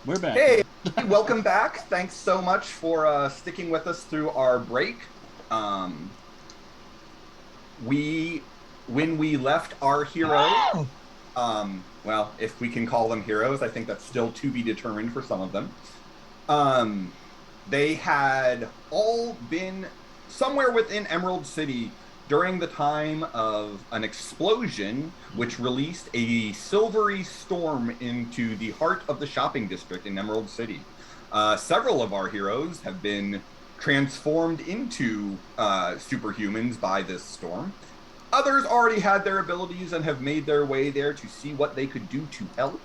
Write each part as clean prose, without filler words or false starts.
We're back. Hey, welcome back. Thanks so much for sticking with us through our break. Um, when we left our heroes, well, if we can call them heroes, I think that's still to be determined for some of them. Um, they had all been somewhere within Emerald City during the time of an explosion which released a silvery storm into the heart of the shopping district in Emerald City. Several of our heroes have been transformed into superhumans by this storm. Others already had their abilities and have made their way there to see what they could do to help.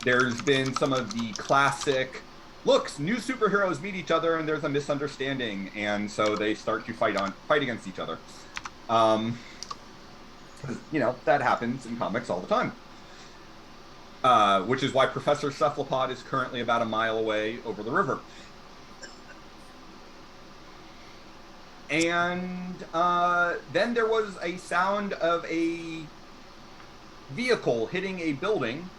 There's been some of the classic looks, new superheroes meet each other and there's a misunderstanding, and so they start to fight against each other. That happens in comics all the time. Which is why Professor Cephalopod is currently about a mile away over the river. And then there was a sound of a vehicle hitting a building.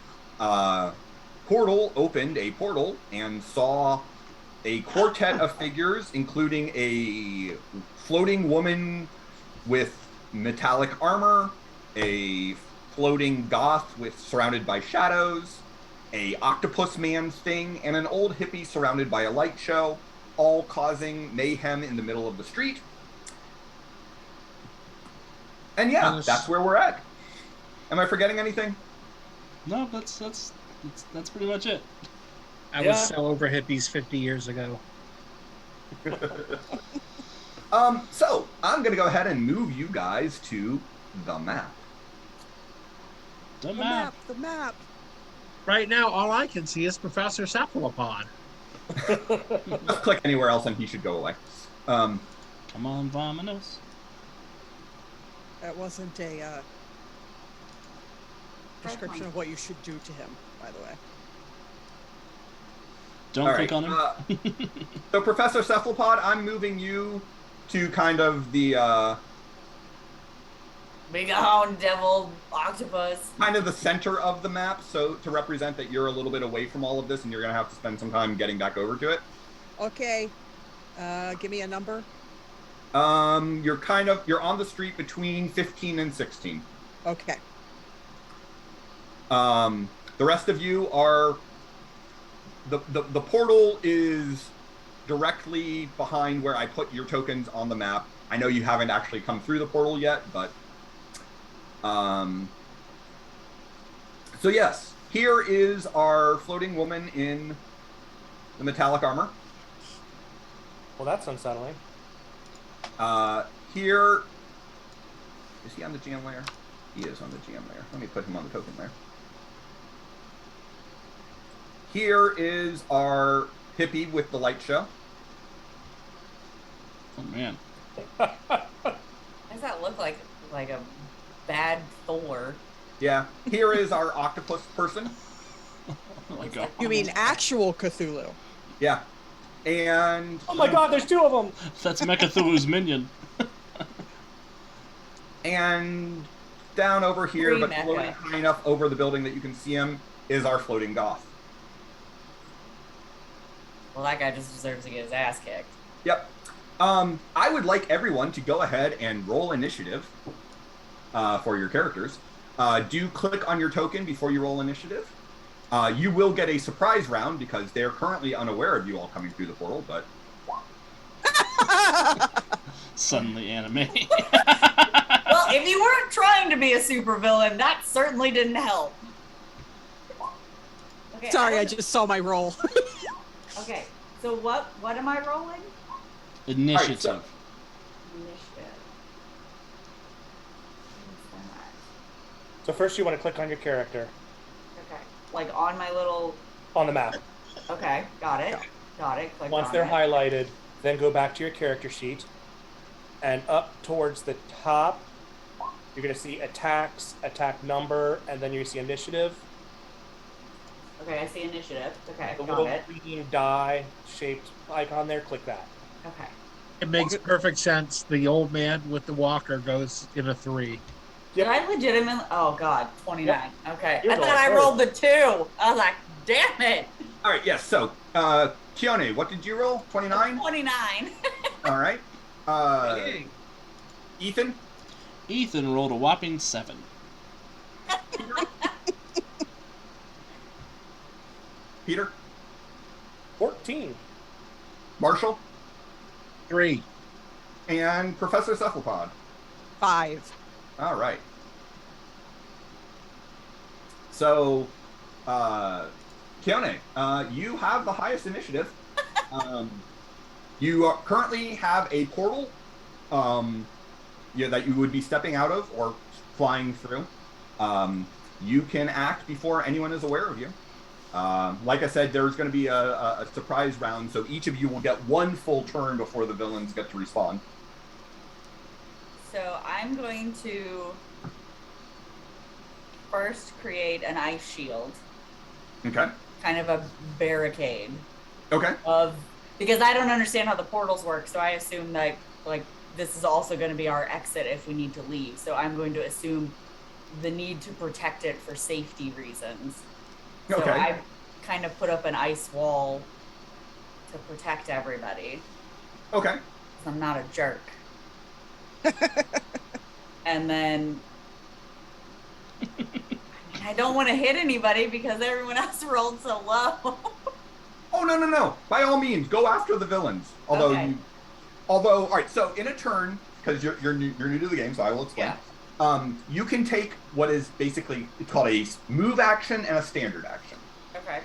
Portal opened a portal and saw a quartet of figures, including a floating woman with metallic armor, a floating goth surrounded by shadows, a octopus man thing, and an old hippie surrounded by a light show, all causing mayhem in the middle of the street. And yeah, that's where we're at. Am I forgetting anything? No, that's pretty much it. I was so over hippies 50 years ago. So I'm gonna go ahead and move you guys to the map. The map. The map. Right now, all I can see is Professor Cephalopod. Just click anywhere else and he should go away. Come on, Vominos. That wasn't a description of what you should do to him, by the way. Don't click on him. So Professor Cephalopod, I'm moving you to kind of the big hound devil octopus. Kind of the center of the map, so to represent that you're a little bit away from all of this and you're gonna have to spend some time getting back over to it. Okay. Give me a number. You're on the street between 15 and 16. Okay. The rest of you are the portal is directly behind where I put your tokens on the map. I know you haven't actually come through the portal yet, but so yes, here is our floating woman in the metallic armor. Well, that's unsettling. Here is he on the GM layer? He is on the GM layer. Let me put him on the token layer. Here is our hippie with the light show. Oh man. Does that look like a bad Thor? Yeah. Here is our octopus person. Oh my god. You mean actual Cthulhu? Yeah. And oh my god, there's two of them. That's Mechacthulhu's minion. And down over here, but floating high enough over the building that you can see him, is our floating goth. Well, that guy just deserves to get his ass kicked. Yep. I would like everyone to go ahead and roll initiative for your characters. Do click on your token before you roll initiative. You will get a surprise round because they're currently unaware of you all coming through the portal, but... Suddenly anime. Well, if you weren't trying to be a supervillain, that certainly didn't help. Okay, Sorry, I just saw my roll. Okay, so what am I rolling? Initiative. Right, so... Initiative. So first you want to click on your character. Okay, like on my little... On the map. Okay, got it. Got it. Click Once on they're it. highlighted, then go back to your character sheet. And up towards the top, you're going to see attacks, attack number, and then you see initiative. Okay, I see initiative. Okay, The got little it. green die-shaped icon there, click that. Okay. It makes perfect sense. The old man with the walker goes in a 3. Did I legitimately? Oh God, 29. Okay, You're I thought going I first. rolled the 2. I was like, damn it, All right, yes. So, Keone, what did you roll? 29? 29. All right. Dang. Ethan? Ethan rolled a whopping 7. Peter? 14. Marshall? 3. And Professor Cephalopod. 5. All right. So, Keone, you have the highest initiative. You currently have a portal that you would be stepping out of or flying through. You can act before anyone is aware of you. Like I said, there's going to be a surprise round, so each of you will get one full turn before the villains get to respawn. So I'm going to first create an ice shield, Okay. kind of a barricade Okay. because I don't understand how the portals work, so I assume that like this is also going to be our exit if we need to leave. So I'm going to assume the need to protect it for safety reasons. So Okay. I kind of put up an ice wall to protect everybody. Okay. 'Cause I'm not a jerk. And then I don't want to hit anybody because everyone else rolled so low. Oh no! By all means, go after the villains. Okay. All right. So in a turn, because you're new to the game, so I will explain. Yeah. You can take what is basically it's called a move action and a standard action. Okay.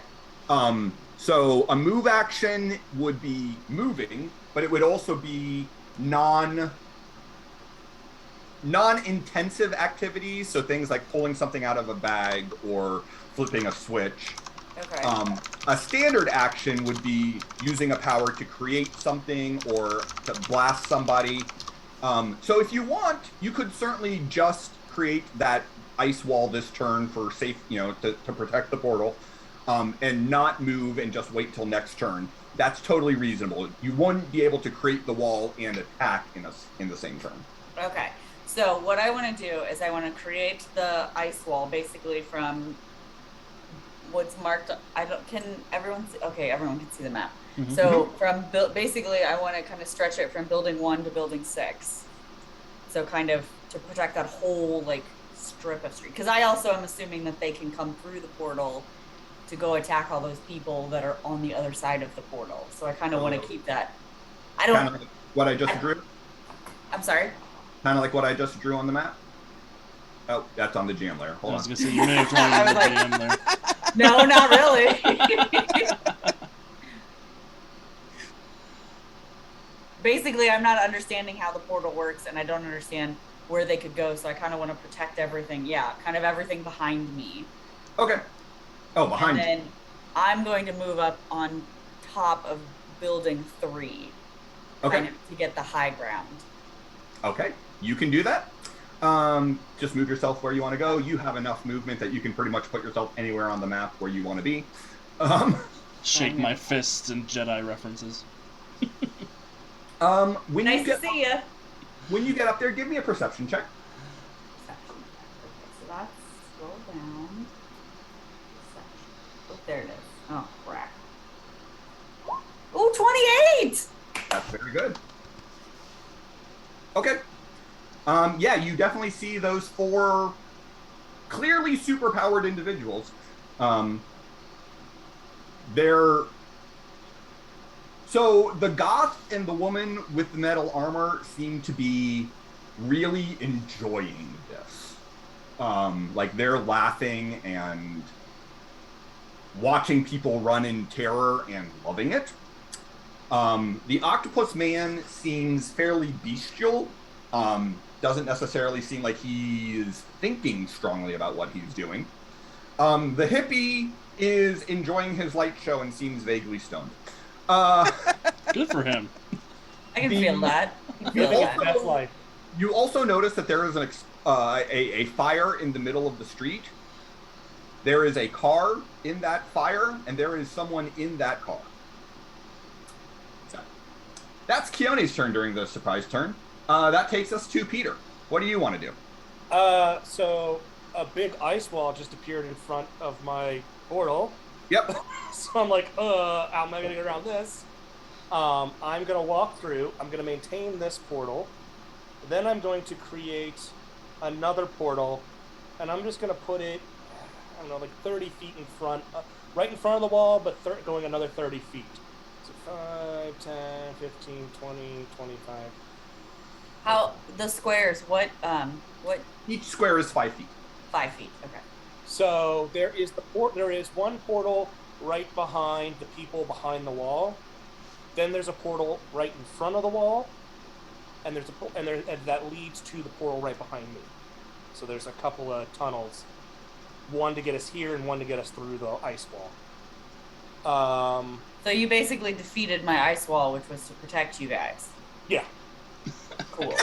So a move action would be moving, but it would also be non-intensive activities. So things like pulling something out of a bag or flipping a switch. Okay. A standard action would be using a power to create something or to blast somebody. So if you want, you could certainly just create that ice wall this turn for safe, to protect the portal, and not move and just wait till next turn. That's totally reasonable. You wouldn't be able to create the wall and attack in the same turn. Okay. So what I want to do is I want to create the ice wall basically from what's marked. Can everyone see? Okay, everyone can see the map. Mm-hmm. So from basically I want to kind of stretch it from building 1 to building 6. So kind of to protect that whole like strip of street. Because I also am assuming that they can come through the portal to go attack all those people that are on the other side of the portal. So I kind of want to keep that. I don't. Kind of like what I just drew. I'm sorry. Kind of like what I just drew on the map. Oh, that's on the GM layer. Hold I was on. gonna say you may have drawn it in the I was GM there. No, not really. Basically, I'm not understanding how the portal works, and I don't understand where they could go. So I kind of want to protect everything. Yeah, kind of everything behind me. Okay. Oh, behind And you. then I'm going to move up on top of building 3. Okay. Kind of to get the high ground. Okay. You can do that. Just move yourself where you want to go. You have enough movement that you can pretty much put yourself anywhere on the map where you want to be. Shake my fists and Jedi references. When Nice you to get see you. when you get up there, give me a perception check. Perception. Okay, so that's scroll down. Perception. Oh, there it is. Oh, crap. Oh, 28! That's very good. Okay. Yeah, you definitely see those 4 clearly superpowered individuals. So the goth and the woman with the metal armor seem to be really enjoying this. Like they're laughing and watching people run in terror and loving it. The octopus man seems fairly bestial. Doesn't necessarily seem like he is thinking strongly about what he's doing. The hippie is enjoying his light show and seems vaguely stoned. Good for him. I can feel that. I can feel that. That's life. You also notice that there is a fire in the middle of the street. There is a car in that fire, and there is someone in that car. So, that's Keone's turn during the surprise turn. That takes us to Peter. What do you want to do? So a big ice wall just appeared in front of my portal. Yep. So I'm like, how am I gonna get around this? I'm gonna walk through. I'm gonna maintain this portal. Then I'm going to create another portal, and I'm just gonna put it, I don't know, like 30 feet in front, right in front of the wall, but going another 30 feet. So 5, 10, 15, 20, 25. How the squares? What? Each square is 5 feet. 5 feet. Okay. So there is there is one portal right behind the people behind the wall. Then there's a portal right in front of the wall, and that leads to the portal right behind me. So there's a couple of tunnels, one to get us here and one to get us through the ice wall. So you basically defeated my ice wall, which was to protect you guys. Yeah. Cool.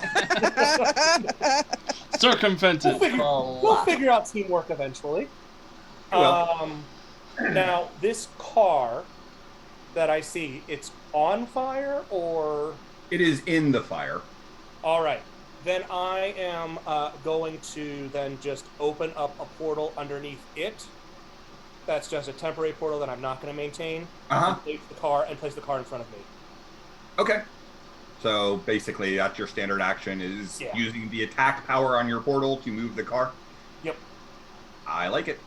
Circumvented. We'll figure out teamwork eventually. Now, this car that I see, it's on fire or? It is in the fire. All right. Then I am going to then just open up a portal underneath it. That's just a temporary portal that I'm not going to maintain. Uh-huh. And place the car in front of me. Okay. So basically, that's your standard action is using the attack power on your portal to move the car? Yep. I like it.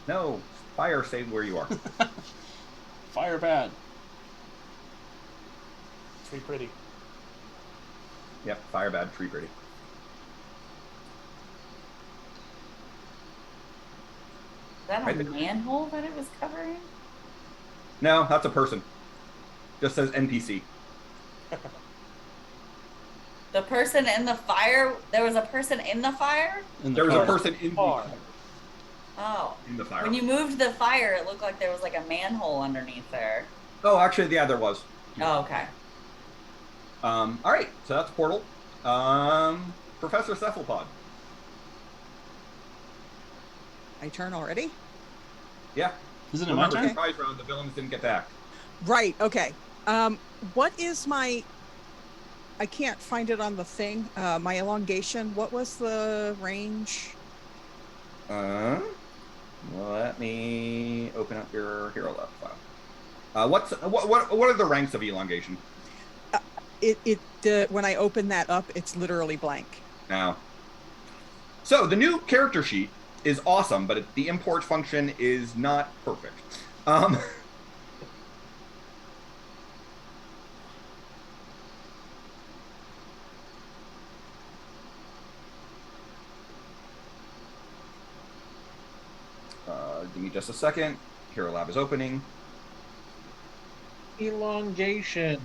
No, fire, stay where you are. Fire bad. Tree pretty. Yep, fire bad, tree pretty. Is that a manhole that it was covering? No, that's a person. Just says NPC. The person in the fire? There was a person in the fire? There was a person in the fire. Oh. In the fire. When you moved the fire, it looked like there was like a manhole underneath there. Oh, actually, yeah, there was. Oh, okay. All right, so that's Portal. Professor Cephalopod. My turn already? Yeah. Isn't it my turn? Surprise round, the villains didn't get to act. Right, okay. What is my... I can't find it on the thing. My elongation. What was the range? Let me open up your Hero Lab file. What are the ranks of elongation? When I open that up, it's literally blank. Now, so the new character sheet is awesome, but the import function is not perfect. Give me just a second. Hero Lab is opening. Elongation.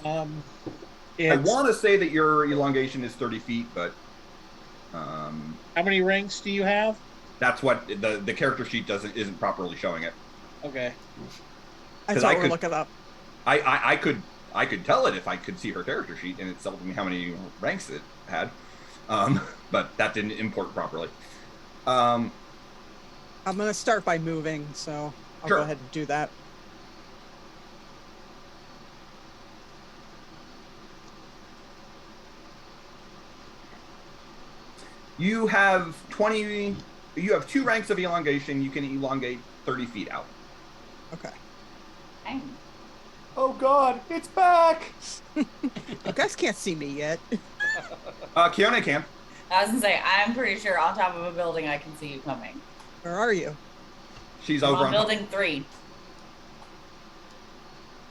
I want to say that your elongation is 30 feet, but how many ranks do you have? That's what the character sheet isn't properly showing it. Okay. That's why we're looking up. I could tell it if I could see her character sheet, and it told me how many ranks it had, but that didn't import properly. I'm going to start by moving, so I'll go ahead and do that. You have 20. You have 2 ranks of elongation. You can elongate 30 feet out. Okay. Dang. Oh God, it's back! You guys can't see me yet. Kiona can. I was gonna say, I'm pretty sure on top of a building I can see you coming. Where are you? She's I'm over on building 3.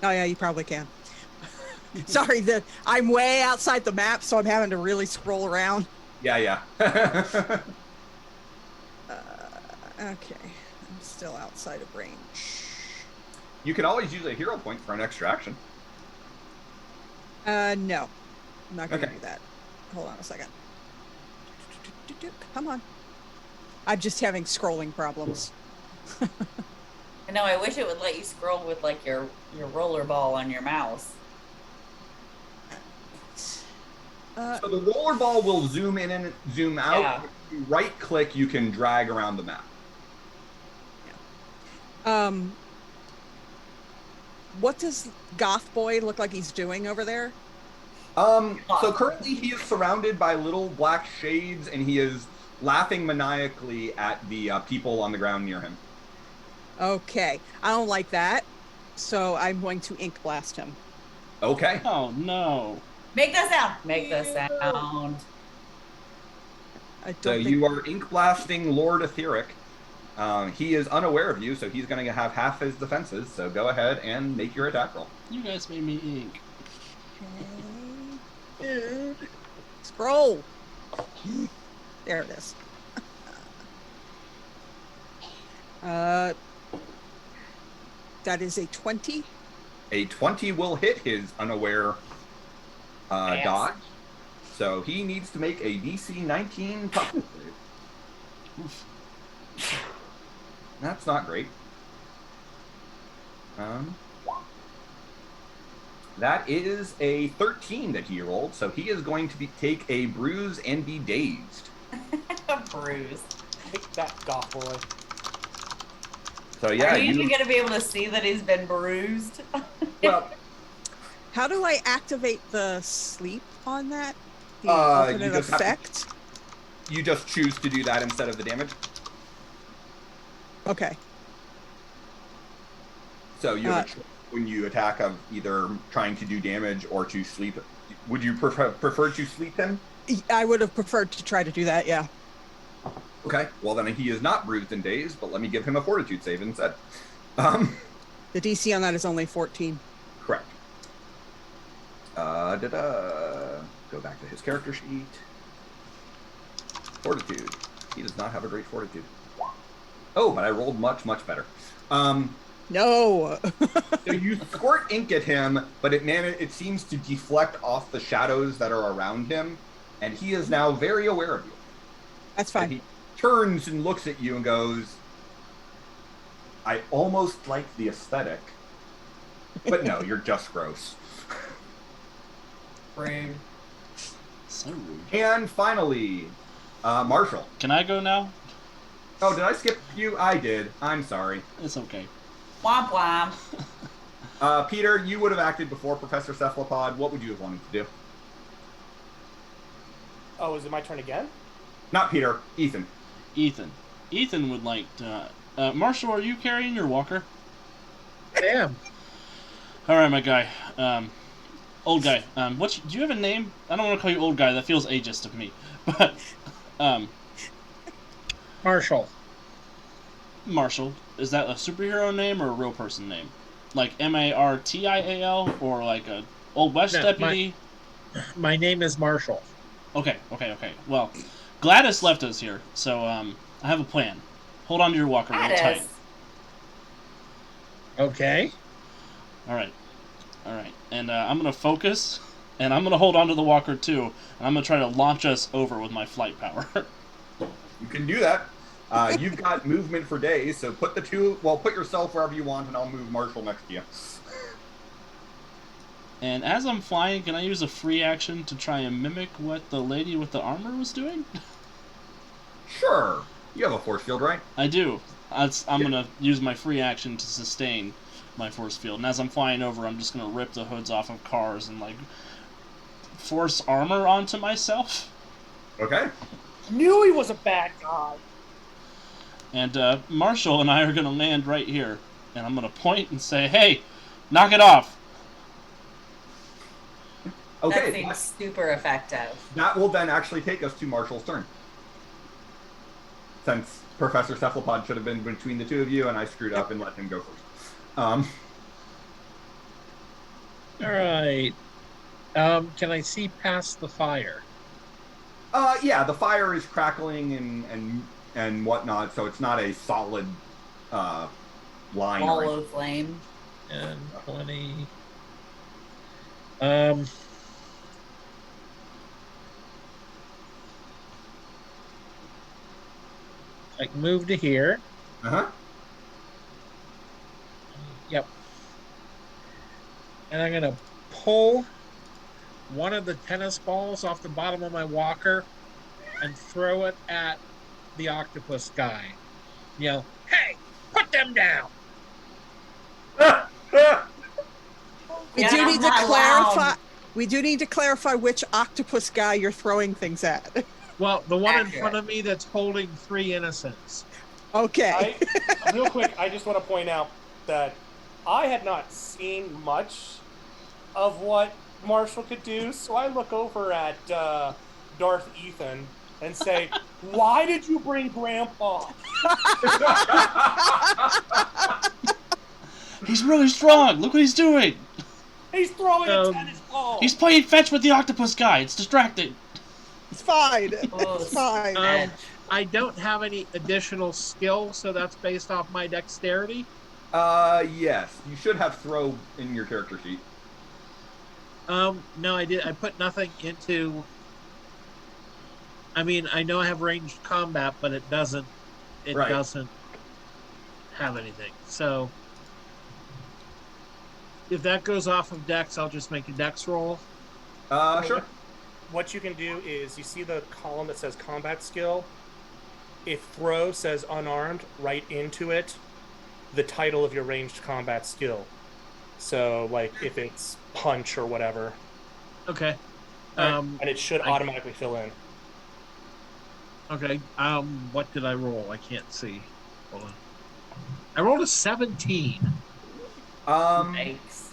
Oh yeah, you probably can. Sorry, I'm way outside the map, so I'm having to really scroll around. Yeah. Okay, I'm still outside of range. You can always use a hero point for an extra action. No. I'm not going to do that. Hold on a second. Come on. I'm just having scrolling problems. I know, I wish it would let you scroll with like your roller ball on your mouse. So the roller ball will zoom in and zoom out. Yeah. If you right click, you can drag around the map. Yeah. what does Goth Boy look like he's doing over there? So currently he is surrounded by little black shades, and he is laughing maniacally at the people on the ground near him. Okay, I don't like that, so I'm going to ink blast him. Okay. Oh no. Make the sound. Make the sound. I don't So think... you are ink blasting Lord Etheric. He is unaware of you, so he's going to have half his defenses. So go ahead and make your attack roll. You guys made me ink. Okay. Scroll. There it is. That is a 20. A 20 will hit his unaware Yes. dodge. So he needs to make a DC 19 toughness save. Oof. That's not great. That is a 13 that he rolled, so he is going to take a bruise and be dazed. Bruise. Take that, Goth Boy. So yeah, Are you even gonna be able to see that he's been bruised? well, How do I activate the sleep on that? The you alternate just have to- effect? you just choose to do that instead of the damage. Okay. So you have a choice when you attack of either trying to do damage or to sleep. Would you prefer to sleep him? I would have preferred to try to do that, yeah. Okay, well then he is not bruised and dazed, but let me give him a fortitude save instead. The DC on that is only 14. Correct. Go back to his character sheet. Fortitude. He does not have a great fortitude. Oh, but I rolled much, much better. No. So you squirt ink at him, but it seems to deflect off the shadows that are around him, and he is now very aware of you. That's And fine. he turns and looks at you and goes, I almost like the aesthetic, but no, you're just gross. Rude. So rude. And finally, Marshall. Can I go now? Oh, did I skip you? I did. I'm sorry. It's okay. Womp womp. Peter, you would have acted before Professor Cephalopod. What would you have wanted to do? Oh, is it my turn again? Not Peter, Ethan. Ethan. Ethan would like to... Marshall, are you carrying your walker? Damn. All right, my guy. Old guy. Do you have a name? I don't want to call you old guy. That feels ageist of me. But, Marshall. Marshall. Is that a superhero name or a real person name? Like Martial or like a Old West No, deputy? My name is Marshall. Okay. Well, Gladys left us here, so I have a plan. Hold on to your walker real tight. Gladys. Okay. All right. And I'm going to focus, and I'm going to hold on to the walker too, and I'm going to try to launch us over with my flight power. You can do that. You've got movement for days, so put yourself wherever you want, and I'll move Marshall next to you. And as I'm flying, can I use a free action to try and mimic what the lady with the armor was doing? Sure. You have a force field, right? I do. I'm going to use my free action to sustain my force field. And as I'm flying over, I'm just going to rip the hoods off of cars and, like, force armor onto myself. Okay. Knew he was a bad guy. And Marshall and I are going to land right here. And I'm going to point and say, hey, knock it off. Okay. That seems super effective. That will then actually take us to Marshall's turn. Since Professor Cephalopod should have been between the two of you, and I screwed up and let him go first. All right. Can I see past the fire? Yeah, the fire is crackling and whatnot, so it's not a solid line. Ball Or of flame. And 20. I can move to here. Uh-huh. Yep. And I'm going to pull one of the tennis balls off the bottom of my walker and throw it at the octopus guy. Yell, hey, put them down! We Yeah, do that's need to not clarify. loud. We do need to clarify which octopus guy you're throwing things at. Well, the one in Accurate. front of me that's holding 3 innocents. Okay. Real quick, I just want to point out that I had not seen much of what Marshall could do, so I look over at Darth Ethan and say, "Why did you bring Grandpa?" He's really strong. Look what he's doing. He's throwing a tennis ball. He's playing fetch with the octopus guy. It's distracting. It's fine. Oh, It's fine. I don't have any additional skill, so that's based off my dexterity. Yes. You should have throw in your character sheet. No, I did. I put nothing into. I mean, I know I have ranged combat, but it doesn't. It Right. doesn't have anything. So if that goes off of dex, I'll just make a dex roll. Sure. What you can do is you see the column that says combat skill. If throw says unarmed, write into it the title of your ranged combat skill. So, like, if it's punch or whatever, Okay. and it should automatically fill in. Okay. What did I roll? I can't see. Hold on. I rolled a 17. Thanks.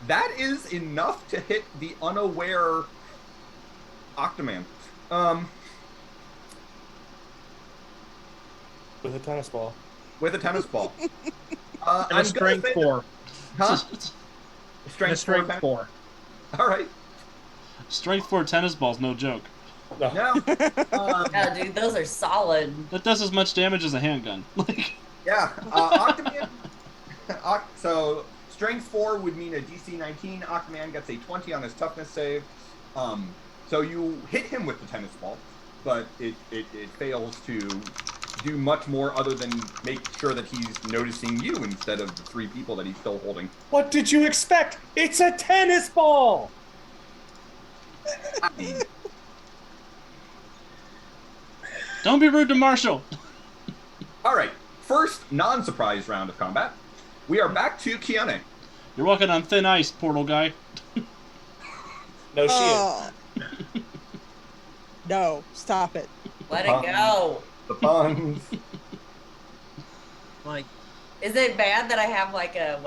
That is enough to hit the unaware Octoman. With a tennis ball. With a tennis ball. And a strength 4. Huh? And a Strength strength 4. 4. All right. Strength 4 tennis balls, no joke. No. Yeah, dude, those are solid. That does as much damage as a handgun. Like, Yeah. Octoman. So strength 4 would mean a DC 19. Octoman gets a 20 on his toughness save. So you hit him with the tennis ball, but it fails to do much more other than make sure that he's noticing you instead of the 3 people that he's still holding. What did you expect? It's a tennis ball! don't be rude to Marshall. All right. First non-surprise round of combat. We are back to Kiane. You're walking on thin ice, portal guy. No, she is. Oh. No, stop it. Let it go. The puns. Like, Is it bad that I have like a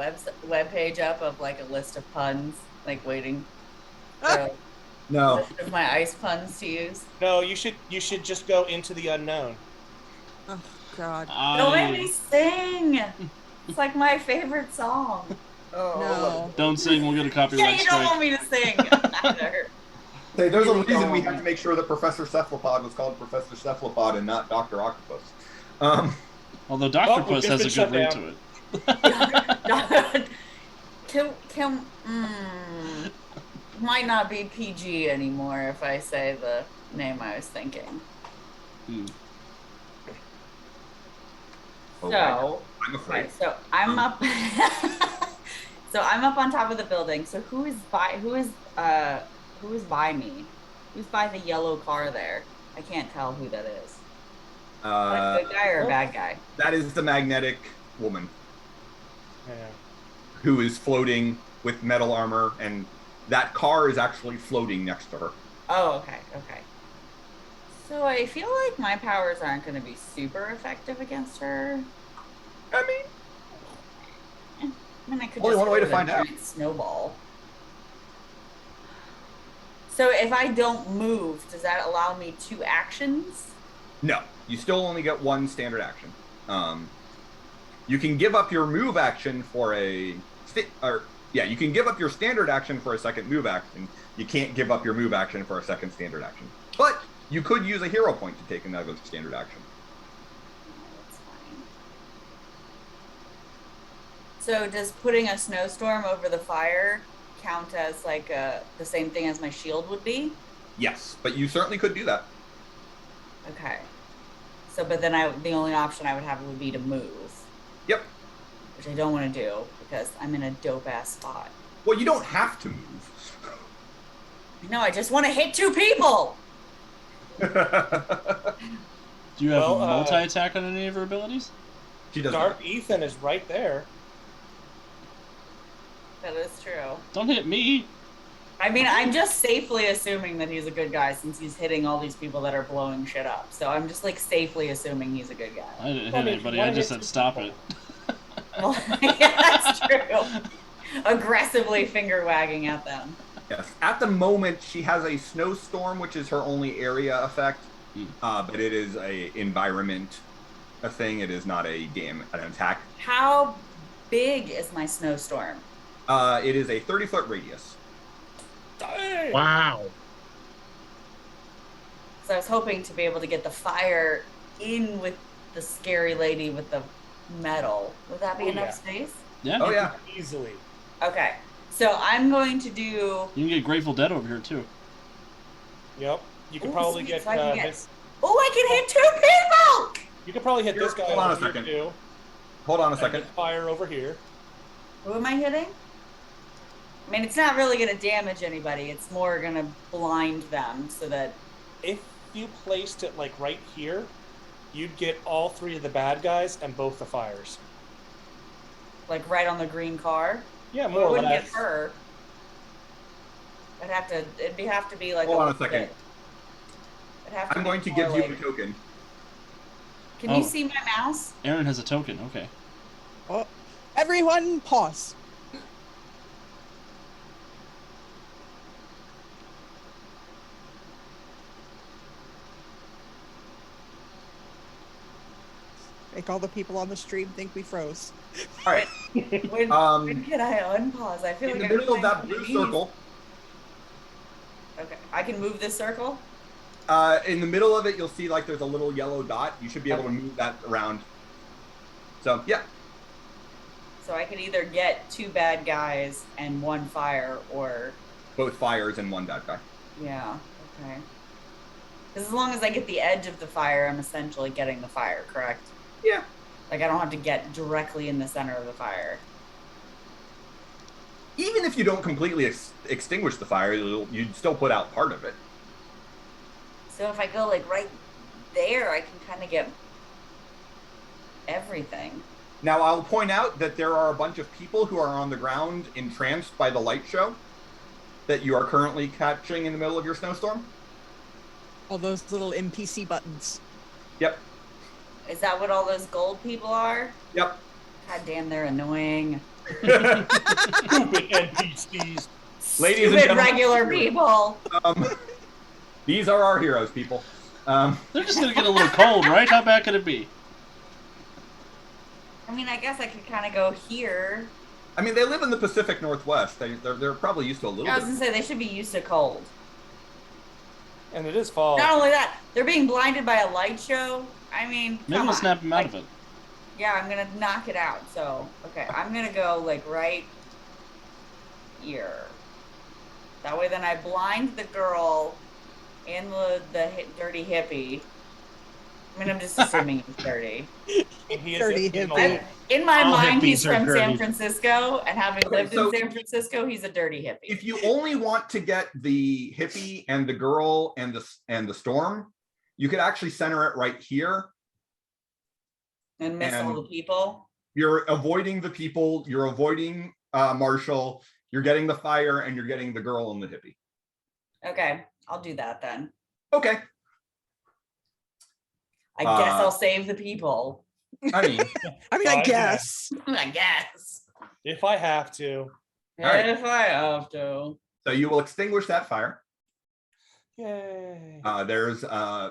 web page up of like a list of puns, like waiting for a No. list of my ice puns to use? No, you should just go into the unknown. Oh God. Don't make me sing. It's like my favorite song. No. Don't sing, we'll get a Yeah, copyright you don't strike. want me to sing. Either. Hey, there's a reason we had to make sure that Professor Cephalopod was called Professor Cephalopod and not Dr. Octopus. Although Dr. Oh, Puss we've has a just been good shut ring to it. Might not be PG anymore if I say the name I was thinking. Oh, So, I'm afraid. okay, so I'm up. So I'm up on top of the building. So who is by me? Who's by the yellow car there? I can't tell who that is. A good guy or a bad guy? That is the magnetic woman Yeah. who is floating with metal armor, and that car is actually floating next to her. Oh, okay. So I feel like my powers aren't going to be super effective against her. I mean, I could Only just one way go to with a find out. giant snowball. So if I don't move, does that allow me 2 actions? no. You still only get 1 standard action. You can give up your move action for you can give up your standard action for a second move action. You can't give up your move action for a second standard action. But you could use a hero point to take another standard action. That's fine. So does putting a snowstorm over the fire count as like the same thing as my shield would be? Yes, but you certainly could do that. Okay. So, but then the only option I would have would be to move, Yep. which I don't want to do because I'm in a dope ass spot. Well, you don't have to move. No, I just want to hit 2 people. Do you have Well, multi-attack on any of her abilities? She does Darth not. Ethan is right there. That is true. Don't hit me. I mean, I'm just safely assuming that he's a good guy since he's hitting all these people that are blowing shit up. So I'm just like safely assuming he's a good guy. I didn't hit Well, I mean, anybody. I just said stop it. Well, yeah, that's true. Aggressively finger wagging at them. Yes. At the moment, she has a snowstorm, which is her only area effect, but it is a environment a thing. It is not an attack. How big is my snowstorm? It is a 30-foot radius. Dang. Wow. So I was hoping to be able to get the fire in with the scary lady with the metal. Would that be enough space? Yeah. Oh yeah. Easily. Okay. So I'm going to do. You can get Grateful Dead over here too. Yep. You could Ooh, probably sweet, get, so I can get- this. Oh, I can hit 2 people! You could probably hit this guy Hold on a over here second. too. Hold on a And second. get fire over here. Who am I hitting? I mean, it's not really going to damage anybody. It's more going to blind them so that. If you placed it like right here, you'd get all 3 of the bad guys and both the fires. Like right on the green car. Yeah, Well, more I or wouldn't less. get her. It'd have to be like. Hold on a little second. bit. It'd have to I'm be going to more give you like- a token. Can Oh. you see my mouse? Aaron has a token. Okay. Oh, everyone, pause. Make all the people on the stream think we froze. All right. When can I unpause? I feel In like the I'm middle of playing that blue these. circle, Okay, I can move this circle. in the middle of it, you'll see like there's a little yellow dot. You should be able to move that around. So yeah. So I could either get 2 bad guys and 1 fire, or Both fires and one bad guy. yeah, okay. 'Cause as long as I get the edge of the fire, I'm essentially getting the fire, correct? Yeah. Like I don't have to get directly in the center of the fire. Even if you don't completely extinguish the fire, you'd still put out part of it. So if I go like right there, I can kind of get everything. Now, I'll point out that there are a bunch of people who are on the ground entranced by the light show that you are currently catching in the middle of your snowstorm. All those little NPC buttons. Yep. Is that what all those gold people are? Yep. God damn, they're annoying. Stupid NPCs. Ladies and Stupid gentlemen, regular people. These are our heroes, people. They're just gonna get a little cold, right? How bad could it be? I mean, I guess I could kind of go here. I mean, they live in the Pacific Northwest. They're probably used to a little I was bit. gonna say they should be used to cold. And it is fall. Not only that, they're being blinded by a light show. I mean, Maybe come we'll on. snap him out of it. Yeah, I'm gonna knock it out. So, okay, I'm gonna go like right here. That way, then I blind the girl and the dirty hippie. I mean, I'm just assuming he's dirty. And he is Dirty in hippie. In my All mind, he's hippies are from San dirty. Francisco, and having Okay, lived so- in San Francisco, he's a dirty hippie. If you only want to get the hippie and the girl and the storm, you could actually center it right here. And miss all and- the people. You're avoiding the people. You're avoiding Marshall. You're getting the fire, and you're getting the girl and the hippie. Okay, I'll do that then. Okay. I guess I'll save the people. I mean, I guess. I guess. If I have to. right. If I have to. so you will extinguish that fire. Yay. There's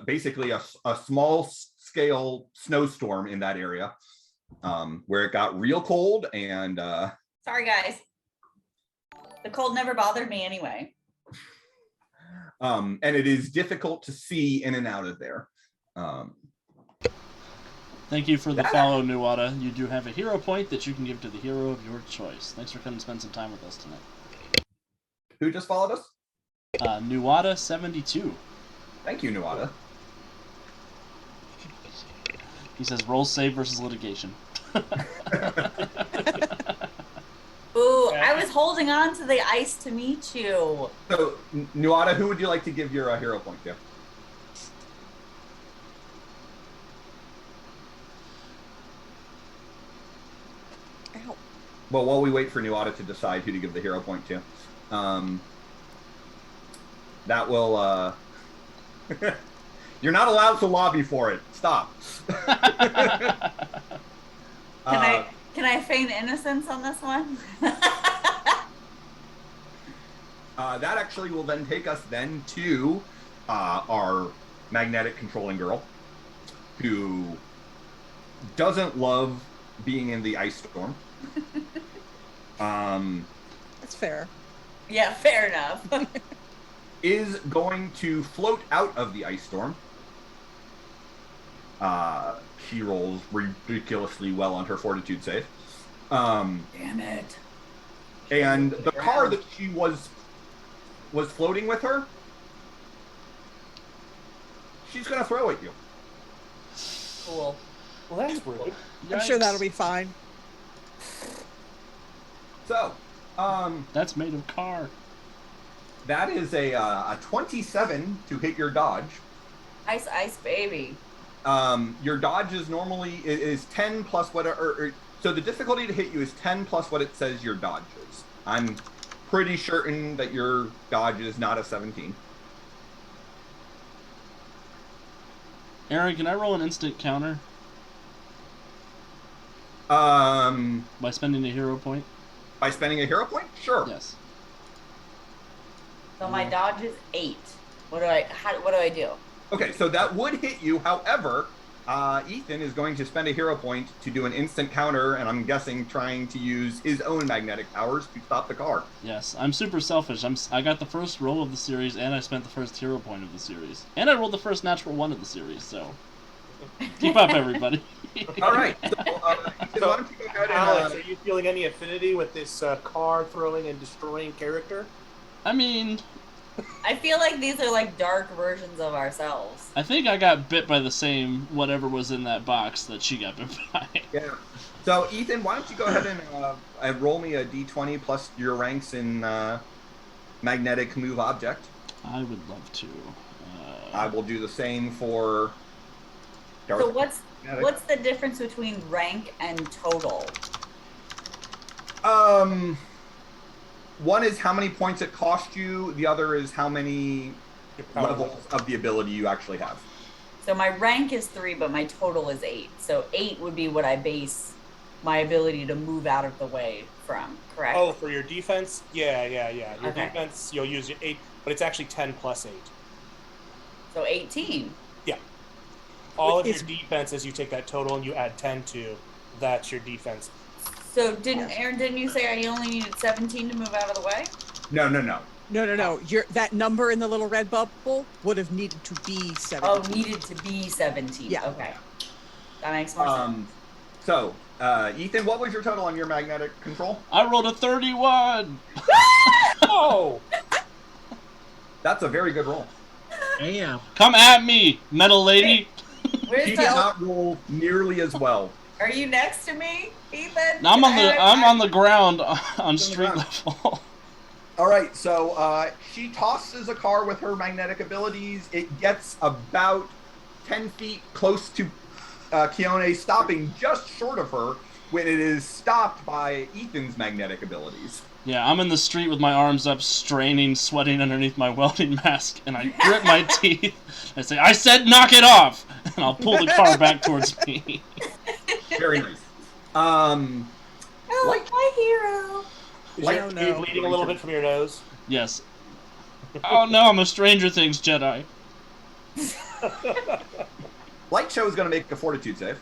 basically a small scale snowstorm in that area where it got real cold and Sorry, guys. The cold never bothered me anyway. and it is difficult to see in and out of there. Thank you for the Yeah. follow, Nuwata. You do have a hero point that you can give to the hero of your choice. Thanks for coming to spend some time with us tonight. Who just followed us? Nuwata72. Thank you, Nuwata. He says, roll save versus litigation. Ooh, I was holding on to the ice to meet you. So, Nuwata, who would you like to give your hero point to? Ow. Well, while we wait for New Audit to decide who to give the hero point to, that will. You're not allowed to lobby for it. Stop. Can I feign innocence on this one? That actually will then take us then to our magnetic controlling girl, who doesn't love being in the ice storm. That's fair. Yeah, fair enough. Is going to float out of the ice storm. She rolls ridiculously well on her fortitude save. Damn it. And the car that she was floating with her, she's going to throw at you. Cool. Well, that's rude. I'm sure that'll be fine. So, That's made of car. that is a 27 to hit your dodge. Ice, ice, baby. Your dodge is normally is 10 plus whatever. So the difficulty to hit you is 10 plus what it says your dodge is. I'm pretty certain that your dodge is not a 17. Aaron, can I roll an instant counter By by spending a hero point? spending a hero point? Sure. Yes. So my dodge is 8. What do I do? Okay, so that would hit you. However, Ethan is going to spend a hero point to do an instant counter, and I'm guessing trying to use his own magnetic powers to stop the car. Yes, I'm super selfish. I got the first roll of the series, and I spent the first hero point of the series, and I rolled the first natural one of the series. So keep up, everybody. All right. So, Ethan, why don't you go ahead and, Alex, are you feeling any affinity with this car throwing and destroying character? I mean, I feel like these are like dark versions of ourselves. I think I got bit by the same whatever was in that box that she got bit by. Yeah. So, Ethan, why don't you go ahead and roll me a d20 plus your ranks in magnetic move object. I would love to. I will do the same for. Darth So what's Magnetic. the difference between rank and total? One is how many points it cost you. The other is how many levels of the ability you actually have. So my rank is 3, but my total is 8. So 8 would be what I base my ability to move out of the way from, correct? Oh, for your defense? Yeah. Your Okay. defense, you'll use your 8, but it's actually 10 plus 8. So 18. Yeah. All of Is- your defense is you take that total and you add 10 to. That's your defense. So Aaron, didn't you say I only needed 17 to move out of the way? No. No. That number in the little red bubble would have needed to be 17. Oh, needed to be 17. Yeah. Okay. That makes more sense. So, Ethan, what was your total on your magnetic control? I rolled a 31. Oh! That's a very good roll. Damn. Come at me, metal lady. Where's He the? did not roll nearly as well. Are you next to me, Ethan? I'm Can on the ground on street ground. level. All right, so she tosses a car with her magnetic abilities. It gets about 10 feet close to Keone, stopping just short of her when it is stopped by Ethan's magnetic abilities. Yeah, I'm in the street with my arms up, straining, sweating underneath my welding mask, and I grit my teeth. I say, "I said knock it off!" And I'll pull the car back towards me. Very nice. Oh, Like- my hero. Is Like- your, are you bleeding a little bit from your nose? Yes. Oh no, I'm a Stranger Things Jedi. Light Show is going to make a fortitude save.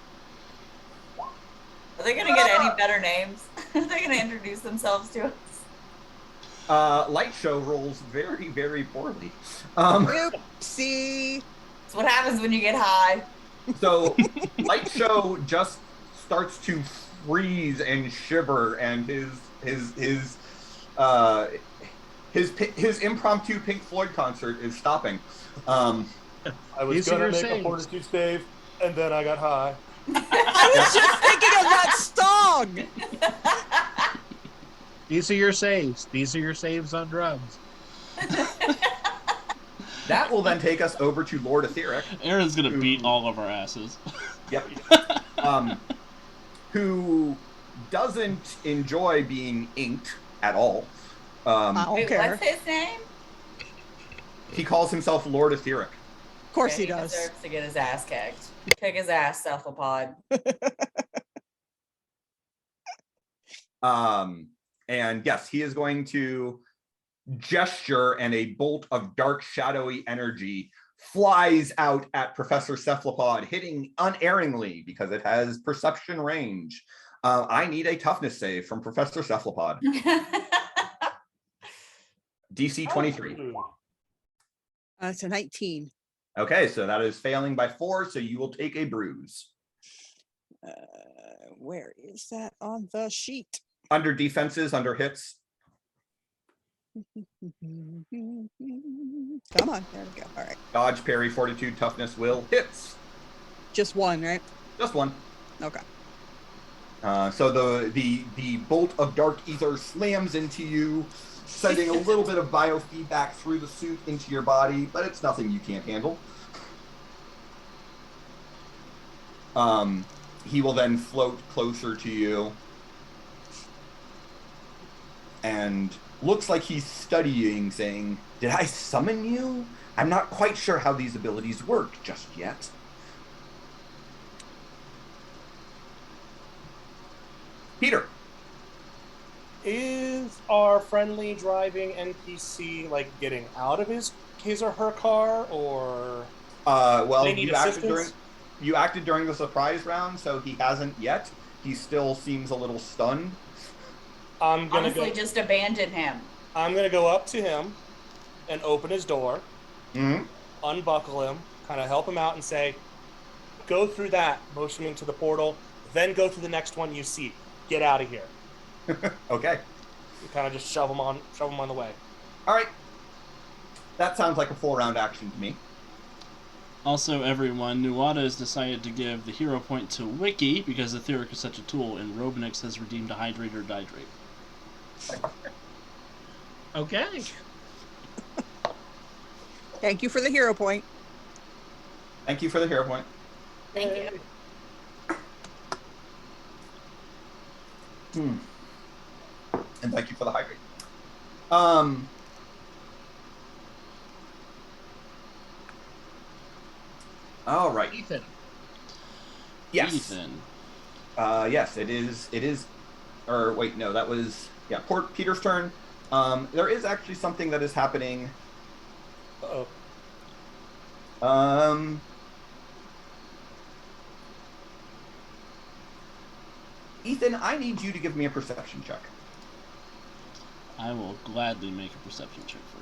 Are they gonna get any better names? Are they gonna introduce themselves to us? Light Show rolls very, very poorly. Oopsie. It's what happens when you get high. So Light Show just starts to freeze and shiver, and his impromptu Pink Floyd concert is stopping. I was These are gonna your make a saves. fortitude save, and then I got high. I was just thinking of that song. These are your saves. These are your saves on drugs. That will then take us over to Lord Etheric, Aaron's gonna beat all of our asses. yep, who doesn't enjoy being inked at all. I don't Wait, care. what's his name? He calls himself Lord Etheric. Of course he does. Deserves to get his ass kicked. Kick his ass, cephalopod. And yes, he is going to gesture, and a bolt of dark, shadowy energy flies out at Professor Cephalopod, hitting unerringly because it has perception range. I need a toughness save from Professor Cephalopod. DC 23. It's a 19. Okay, so that is failing by 4, so you will take a bruise. Where is that on the sheet? Under defenses, under hits. Come on, there we go. All right. Dodge, parry, fortitude, toughness, will, hits. Just one, right? Just one. Okay. So the bolt of dark ether slams into you, sending a little bit of biofeedback through the suit into your body, but it's nothing you can't handle. He will then float closer to you and looks like he's studying, saying, "Did I summon you? I'm not quite sure how these abilities work just yet." Peter. Is our friendly driving NPC like getting out of his or her car, or Well, they need assistance? you acted during the surprise round, so he hasn't yet. He still seems a little stunned. I'm gonna Honestly, just abandon him. I'm gonna go up to him and open his door, unbuckle him, kind of help him out, and say, "Go through that," motioning to the portal. Then go to the next one you see. Get out of here. Okay. You kind of just shove him on the way. All right. That sounds like a full round action to me. Also, everyone, Nuada has decided to give the hero point to Wiki because Etheric is such a tool, and Robinix has redeemed a Hydrate or Dihydrate. Okay. Thank you for the hero point. Thank you for the hero point. Thank you. And thank you for the hydrate. All right. Ethan. Yes. Ethan. Yes, it is. Or wait, no, that was Peter's turn. There is actually something that is happening. Uh-oh. Ethan, I need you to give me a perception check. I will gladly make a perception check for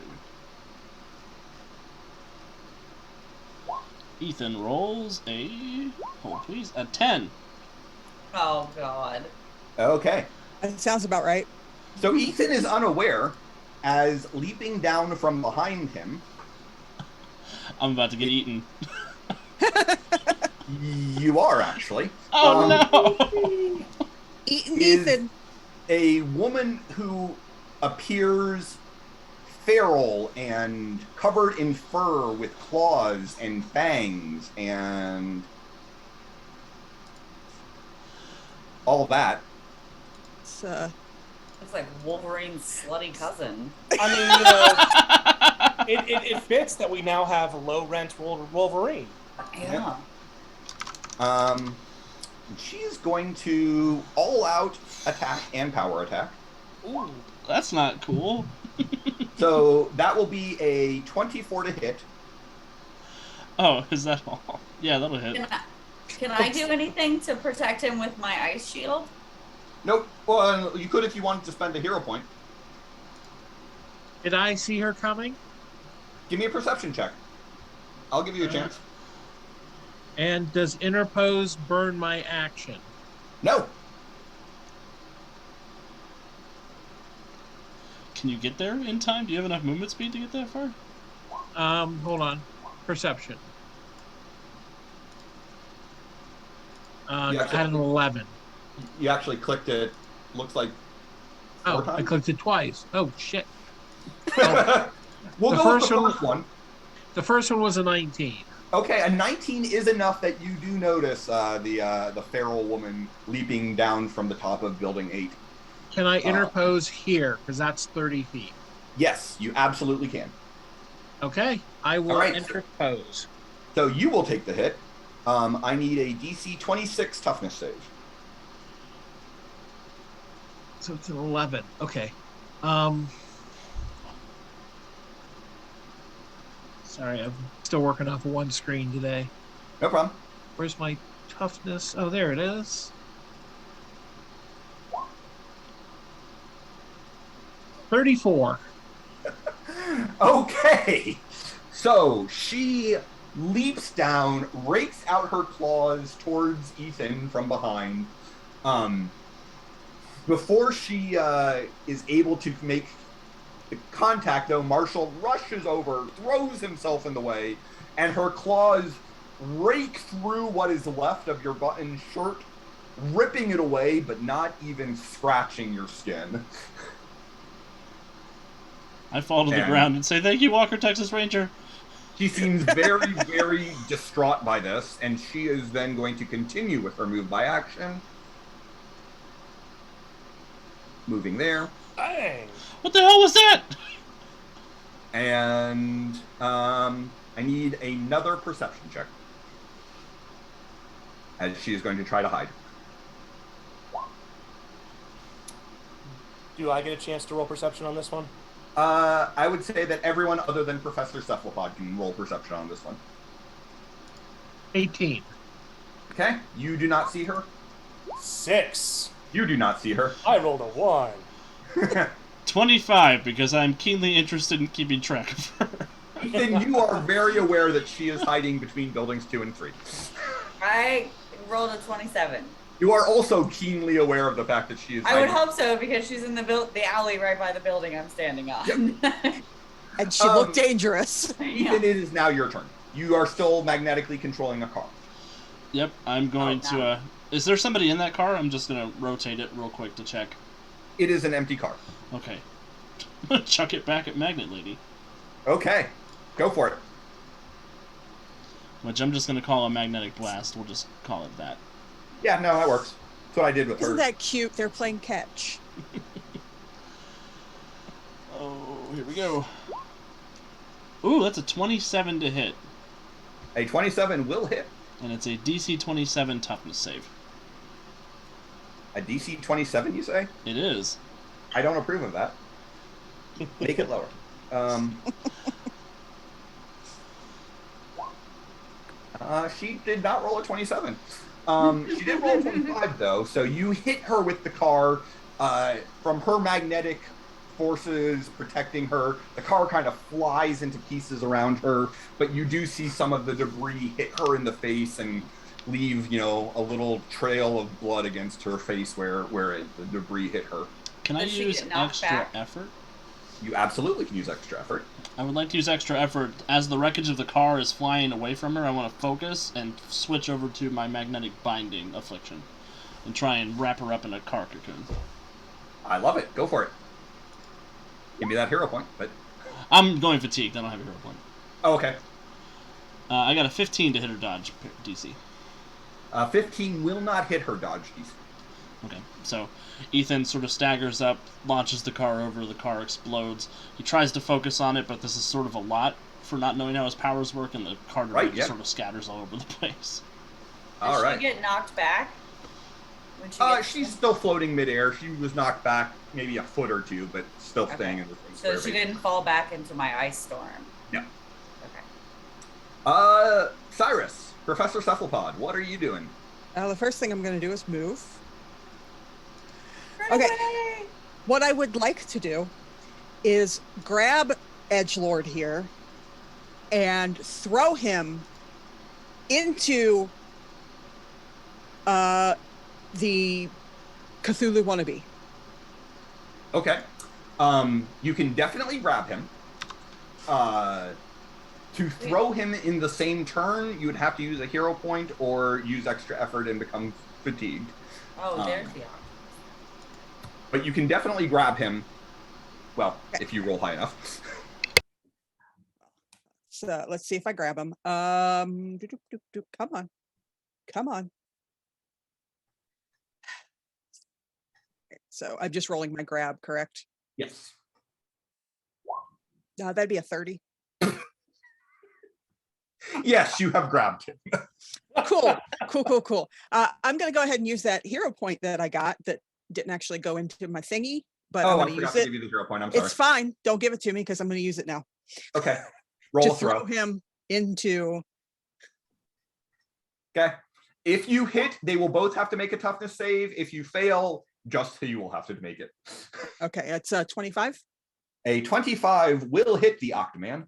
you. Ethan rolls a... Hold please. A 10. Oh, God. Okay. That sounds about right. So Ethan is unaware, as leaping down from behind him... I'm about to get eaten. You are, actually. Oh, no! Eaten is Ethan. A woman who appears feral and covered in fur with claws and fangs and all that. It's like Wolverine's slutty cousin. I mean, it fits that we now have low rent Wolverine. Yeah. She's going to all out attack and power attack. Ooh, that's not cool. So that will be a 24 to hit. Oh, is that all? Yeah, that'll hit. Can I do anything to protect him with my ice shield? Nope. Well, you could if you wanted to spend a hero point. Did I see her coming? Give me a perception check. I'll give you a chance. And does interpose burn my action? No. Can you get there in time? Do you have enough movement speed to get that far? Hold on. Perception. I had an 11. You actually clicked it. Looks like. Oh, I clicked it twice. Oh shit. We'll The go with first the one- first one. The first one was a 19. Okay, a 19 is enough that you do notice the feral woman leaping down from the top of building 8. Can I interpose here? Because that's 30 feet. Yes, you absolutely can. Okay, I will All right. interpose. So you will take the hit. I need a DC 26 toughness save. So it's an 11. Okay. Sorry, I'm still working off of one screen today. No problem. Where's my toughness? Oh, there it is. 34. Okay. So she leaps down, rakes out her claws towards Ethan from behind. Before she is able to make the contact, though, Marshall rushes over, throws himself in the way, and her claws rake through what is left of your button shirt, ripping it away, but not even scratching your skin. I fall to the ground and say, "Thank you, Walker, Texas Ranger." She seems very, very distraught by this, and she is then going to continue with her move by action. Moving there. Bang! What the hell was that? And I need another perception check. As she is going to try to hide. Do I get a chance to roll perception on this one? I would say that everyone other than Professor Cephalopod can roll perception on this one. 18. Okay, you do not see her. 6. You do not see her. I rolled a 1. 25, because I'm keenly interested in keeping track of her. Ethan, you are very aware that she is hiding between buildings 2 and 3. I rolled a 27. You are also keenly aware of the fact that she is hiding. I would hope so, because she's in the alley right by the building I'm standing on. Yep. And she looked dangerous. Ethan, it is now your turn. You are still magnetically controlling a car. Yep, I'm going to... Is there somebody in that car? I'm just going to rotate it real quick to check. It is an empty car. Okay. Chuck it back at Magnet Lady. Okay, go for it. Which I'm just going to call a magnetic blast. We'll just call it that. Yeah, no, that works. That's what I did with her. Isn't that cute? They're playing catch. Oh, here we go. Ooh, that's a 27 to hit. A 27 will hit. And it's a DC 27 toughness save. A DC 27, you say? It is. I don't approve of that. Make it lower. She did not roll a 27. She did roll a 25, though, so you hit her with the car. From her magnetic forces protecting her, the car kind of flies into pieces around her, but you do see some of the debris hit her in the face and leave, a little trail of blood against her face where the debris hit her. Can I use extra effort? You absolutely can use extra effort. I would like to use extra effort. As the wreckage of the car is flying away from her, I want to focus and switch over to my magnetic binding affliction and try and wrap her up in a car cocoon. I love it. Go for it. Give me that hero point, but... I'm going fatigued. I don't have a hero point. Oh, okay. I got a 15 to hit her dodge DC. 15 will not hit her dodge DC. Okay, so Ethan sort of staggers up, launches the car over, the car explodes. He tries to focus on it, but this is sort of a lot for not knowing how his powers work, and the car debris sort of scatters all over the place. Does she get knocked back? She's still floating midair. She was knocked back maybe a foot or two, but still staying in the same square. So she didn't fall back into my ice storm? No. Okay. Cyrus, Professor Cephalopod, what are you doing? The first thing I'm going to do is move. Run away! What I would like to do is grab Edgelord here and throw him into the Cthulhu wannabe. Okay. You can definitely grab him. To throw him in the same turn, you would have to use a hero point or use extra effort and become fatigued. Oh, there's the option. But you can definitely grab him. Well, if you roll high enough. let's see if I grab him. Come on. Come on. So I'm just rolling my grab, correct? Yes. That'd be a 30. Yes, you have grabbed him. Cool. I'm going to go ahead and use that hero point that I got that didn't actually go into my thingy, but I'm going to use to it. give you the hero point. I'm sorry. It's fine. Don't give it to me because I'm going to use it now. Okay. Roll a throw him into. Okay. If you hit, they will both have to make a toughness save. If you fail, just you will have to make it. Okay, it's 25. A 25 will hit the Octoman.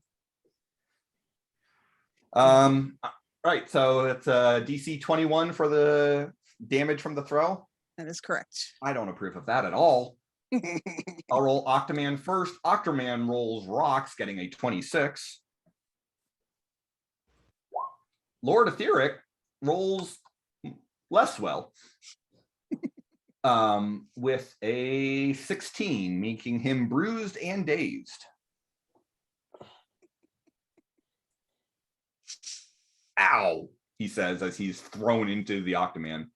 Right, so it's a DC 21 for the damage from the throw. That is correct. I don't approve of that at all. I'll roll Octoman first. Octoman rolls rocks, getting a 26. Lord Etheric rolls less well. With a 16, making him bruised and dazed. Ow, he says as he's thrown into the Octoman.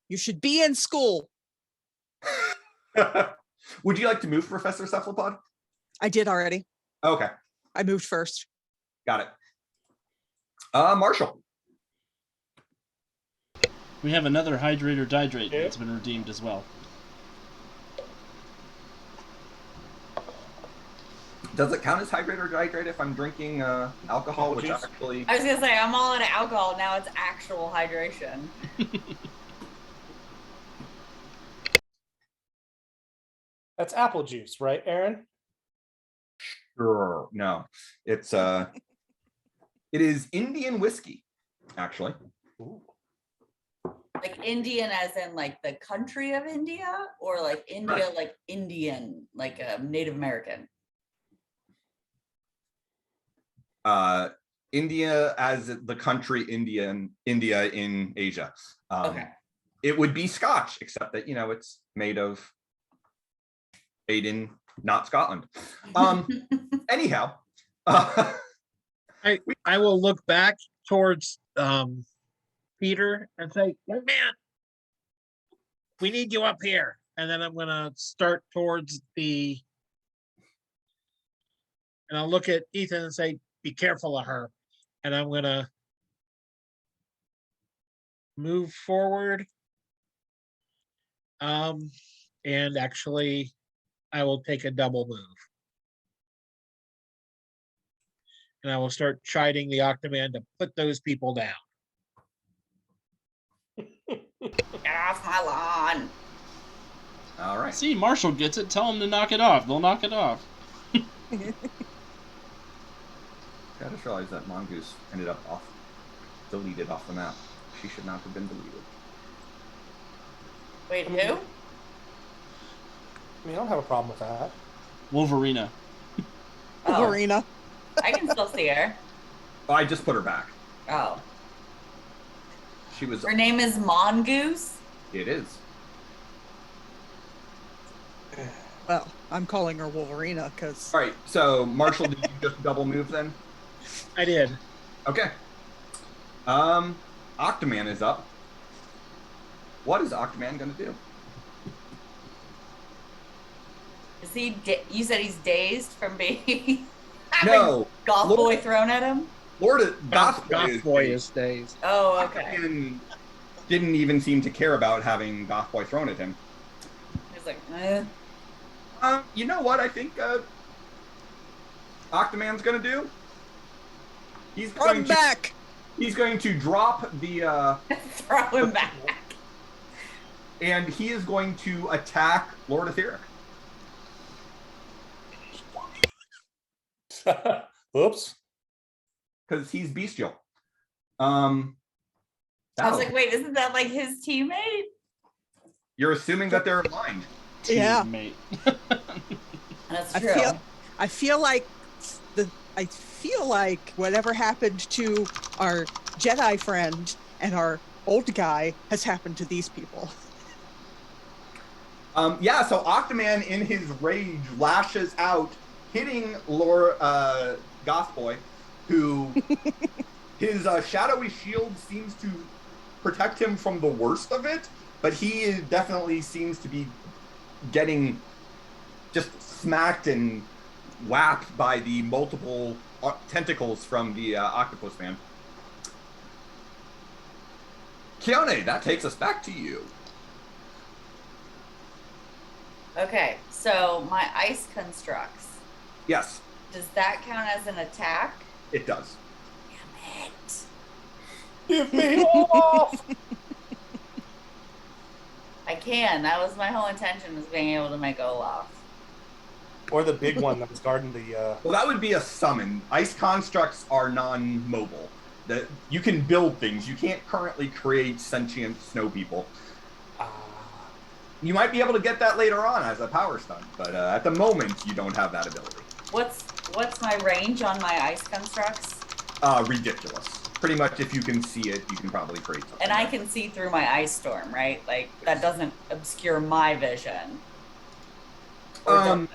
You should be in school. Would you like to move, Professor Cephalopod? I did already. Okay. I moved first. Got it. Marshall. We have another hydrate or dihydrate that's been redeemed as well. Does it count as hydrate or dihydrate if I'm drinking alcohol, which actually... I was going to say, I'm all out of alcohol. Now it's actual hydration. That's apple juice, right, Aaron? Sure. No. It's it is Indian whiskey, actually. Ooh. Like Indian as in like the country of India, or like India, Right. like Indian, like a Native American? India as the country, India in Asia. Okay. It would be Scotch, except that, it's made in not Scotland. Anyhow, I will look back towards Peter and say, "Young man, we need you up here." And then I'm gonna start towards and I'll look at Ethan and say, "Be careful of her." And I'm gonna move forward. And actually, I will take a double move. And I will start chiding the Octoman to put those people down. Get off my lawn. all right. See, Marshall gets it. Tell him to knock it off. They'll knock it off. I just realized that Mongoose ended up deleted off the map. She should not have been deleted. Wait, who? I mean, I don't have a problem with that. Wolverina. Oh, Marina. I can still see her. Oh, I just put her back. Oh. She was. Her name is Mongoose? It is. Well, I'm calling her Wolverina because. All right. So, Marshall, did you just double move then? I did. Okay. Octoman is up. What is Octoman going to do? Is he? You said he's dazed from being No. Goth Lord- Boy thrown at him? Lord Goth Boy is dazed. Oh, okay. Octoman didn't even seem to care about having Goth Boy thrown at him. He's like, eh. You know what I think Octoman's going to do? He's Run going back. He's going to drop the Throw him back. and he is going to attack Lord Etheric. Oops. Because he's bestial. I was that'll- like, wait, isn't that like his teammate? You're assuming that they're aligned. Yeah. Teammate. That's I true. feel like whatever happened to our Jedi friend and our old guy has happened to these people. Yeah, so Octoman in his rage lashes out hitting Lord Gothboy, who his shadowy shield seems to protect him from the worst of it, but he definitely seems to be getting just smacked and whacked by the multiple tentacles from the octopus man. Keone, that takes us back to you. Okay, so my ice constructs. Yes. Does that count as an attack? It does. Damn it. Give me off! I can. That was my whole intention, was being able to make Olaf. Or the big one that was guarding the... Well, that would be a summon. Ice constructs are non-mobile. You can build things. You can't currently create sentient snow people. You might be able to get that later on as a power stunt, but at the moment, you don't have that ability. What's my range on my ice constructs? Ridiculous. Pretty much, if you can see it, you can probably create something. And I can see through my ice storm, right? Like, that doesn't obscure my vision. Or does it?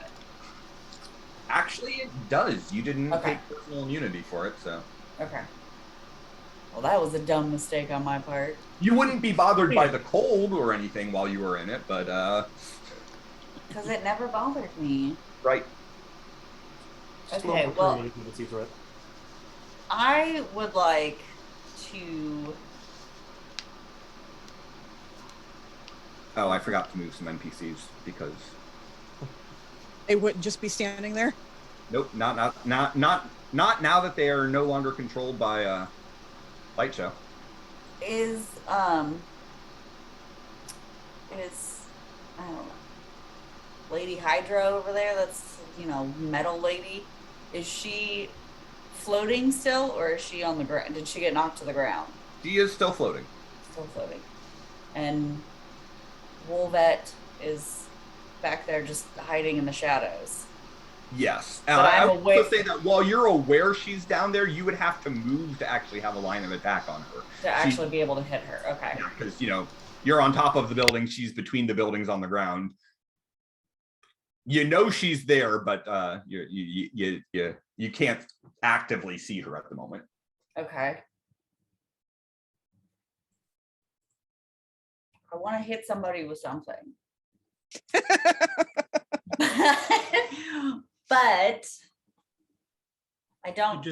Actually, it does. You didn't Okay. take personal immunity for it, so. Okay. Well, that was a dumb mistake on my part. You wouldn't be bothered by the cold or anything while you were in it, but Because it never bothered me. right. Okay, well, You can see through it. I would like to... Oh, I forgot to move some NPCs because They wouldn't just be standing there. nope, not now that they are no longer controlled by Light Show. Is I don't know, Lady Hydra over there, that's, you know, metal lady, is she floating still, or is she on the ground? Did she get knocked to the ground? She is still floating. Still floating. And Wolvette is back there just hiding in the shadows. Yes. But I I'm would aware- also say that while you're aware she's down there, you would have to move to actually have a line of attack on her. To actually be able to hit her. Okay. Because, you know, you're on top of the building, she's between the buildings on the ground. You know she's there, but you can't actively see her at the moment. Okay. I want to hit somebody with something. But I don't.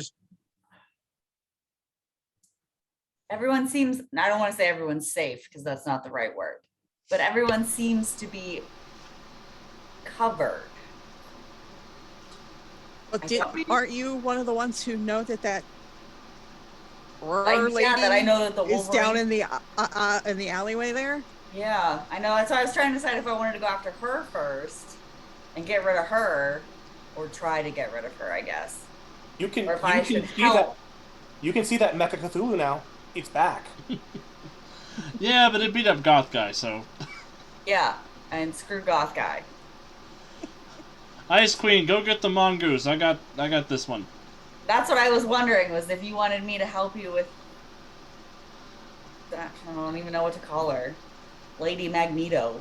Everyone seems, and I don't want to say everyone's safe because that's not the right word, but everyone seems to be covered. But aren't you one of the ones who know that lady that I know that the is down Wolverine- in the alleyway there? Yeah, I know. That's why I was trying to decide if I wanted to go after her first and get rid of her, or try to get rid of her, I guess. You can Or if I see should that. help. You can see that Mecha Cthulhu now. It's back. Yeah, but it beat up Goth Guy, so. Yeah, and screw Goth Guy. Ice Queen, go get the mongoose. I got this one. That's what I was wondering, was if you wanted me to help you with that. I don't even know what to call her. Lady Magneto.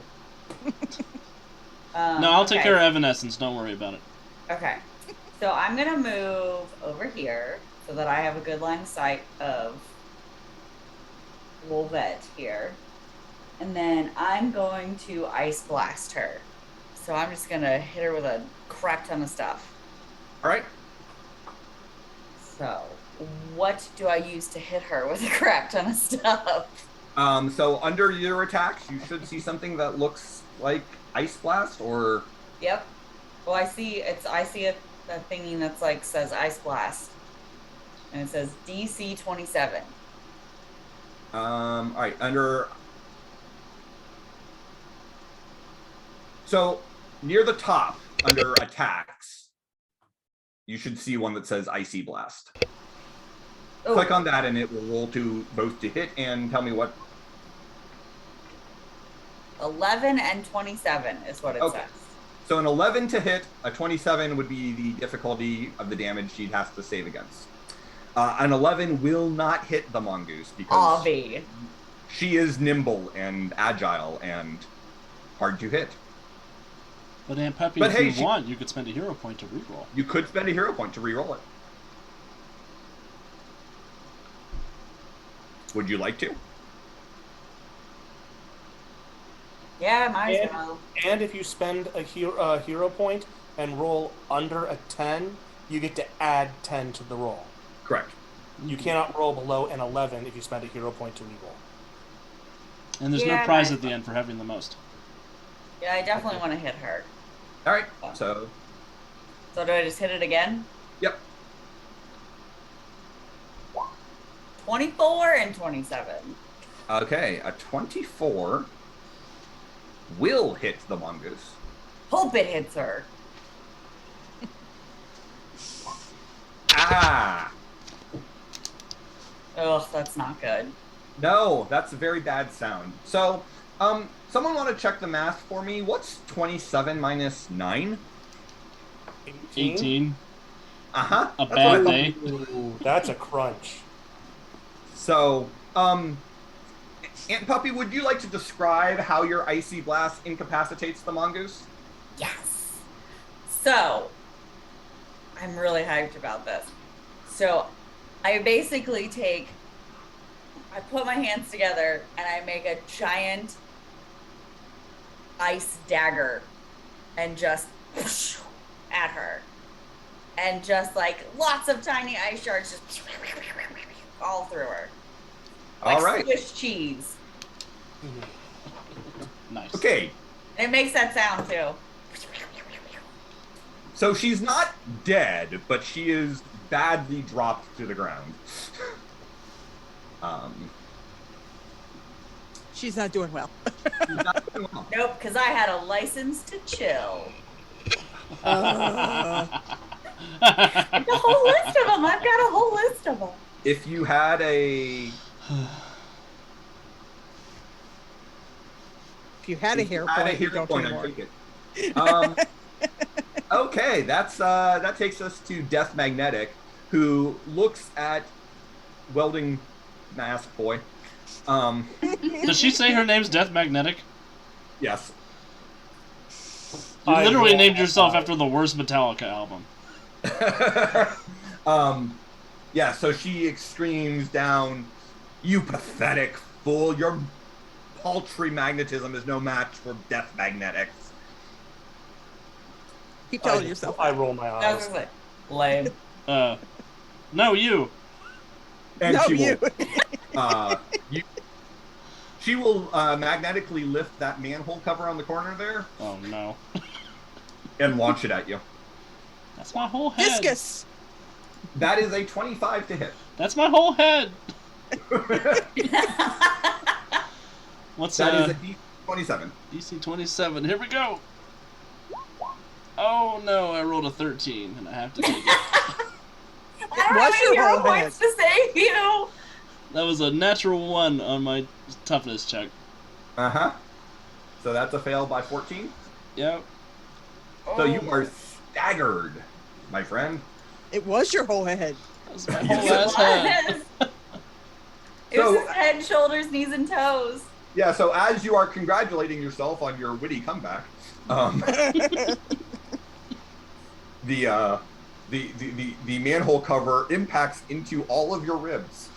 No, I'll take care of Evanescence. Don't worry about it. Okay. So I'm going to move over here so that I have a good line of sight of Wolvette here. And then I'm going to Ice Blast her. So I'm just going to hit her with a crap ton of stuff. All right. So what do I use to hit her with a crap ton of stuff? So under your attacks, you should see something that looks like Ice Blast or... Yep. Well, I see a thingy that's like says Ice Blast. And it says DC 27. All right, under... So near the top, under attacks, you should see one that says Icy Blast. Oh. Click on that and it will roll to both to hit and tell me what... 11 and 27 is what it says. So an 11 to hit, a 27 would be the difficulty of the damage she'd have to save against. An 11 will not hit the mongoose because she is nimble and agile and hard to hit. But Aunt Peppy, But if hey, you want, you could spend a hero point to reroll. You could spend a hero point to reroll it. Would you like to? Yeah, might as well. And if you spend a hero point and roll under a 10, you get to add 10 to the roll. Correct. You cannot roll below an 11 if you spend a hero point to reroll. And there's no prize at the end for having the most. Yeah, I definitely want to hit her. All right. So do I just hit it again? Yep. 24 and 27. Okay, a 24 will hit the mongoose. Hope it hits her. Ah! Ugh, that's not good. No, that's a very bad sound. So, someone want to check the math for me? What's 27 minus 9? 18. Uh-huh. A bad day. Ooh, that's a crunch. So, Aunt Puppy, would you like to describe how your icy blast incapacitates the mongoose? Yes. So, I'm really hyped about this. So, I basically I put my hands together and I make a giant ice dagger and just at her. And just like lots of tiny ice shards just all through her. Like All right. Swiss cheese. Nice. Okay. And it makes that sound too. So she's not dead, but she is badly dropped to the ground. She's not doing well. She's not doing well. Nope, because I had a license to chill. Uh, The whole list of them. I've got a whole list of them. If you had a if you had a hero point, you don't point, anymore. I'd take it. Okay, that takes us to Death Magnetic, who looks at Welding Mask Boy. Does she say her name's Death Magnetic? Yes. You literally named yourself after the worst Metallica album. Yeah, so she screams down, "You pathetic fool! Your paltry magnetism is no match for Death Magnetics." Keep telling yourself. I roll my I was eyes. just like, lame. No, you. And No, she you. will, she will magnetically lift that manhole cover on the corner there Oh no. and launch it at you. That's my whole head. Discus. That is a 25 to hit. That's my whole head. What's That is a DC 27. DC 27. Here we go. Oh no, I rolled a 13 and I have to take it. I don't have What's any your hero whole points to save you. That was a natural 1 on my toughness check. Uh-huh. So that's a fail by 14. Yep. So you are staggered, my friend. It was your whole head. That was my whole ass head. It was his head, shoulders, knees, and toes. Yeah, so as you are congratulating yourself on your witty comeback, the manhole cover impacts into all of your ribs.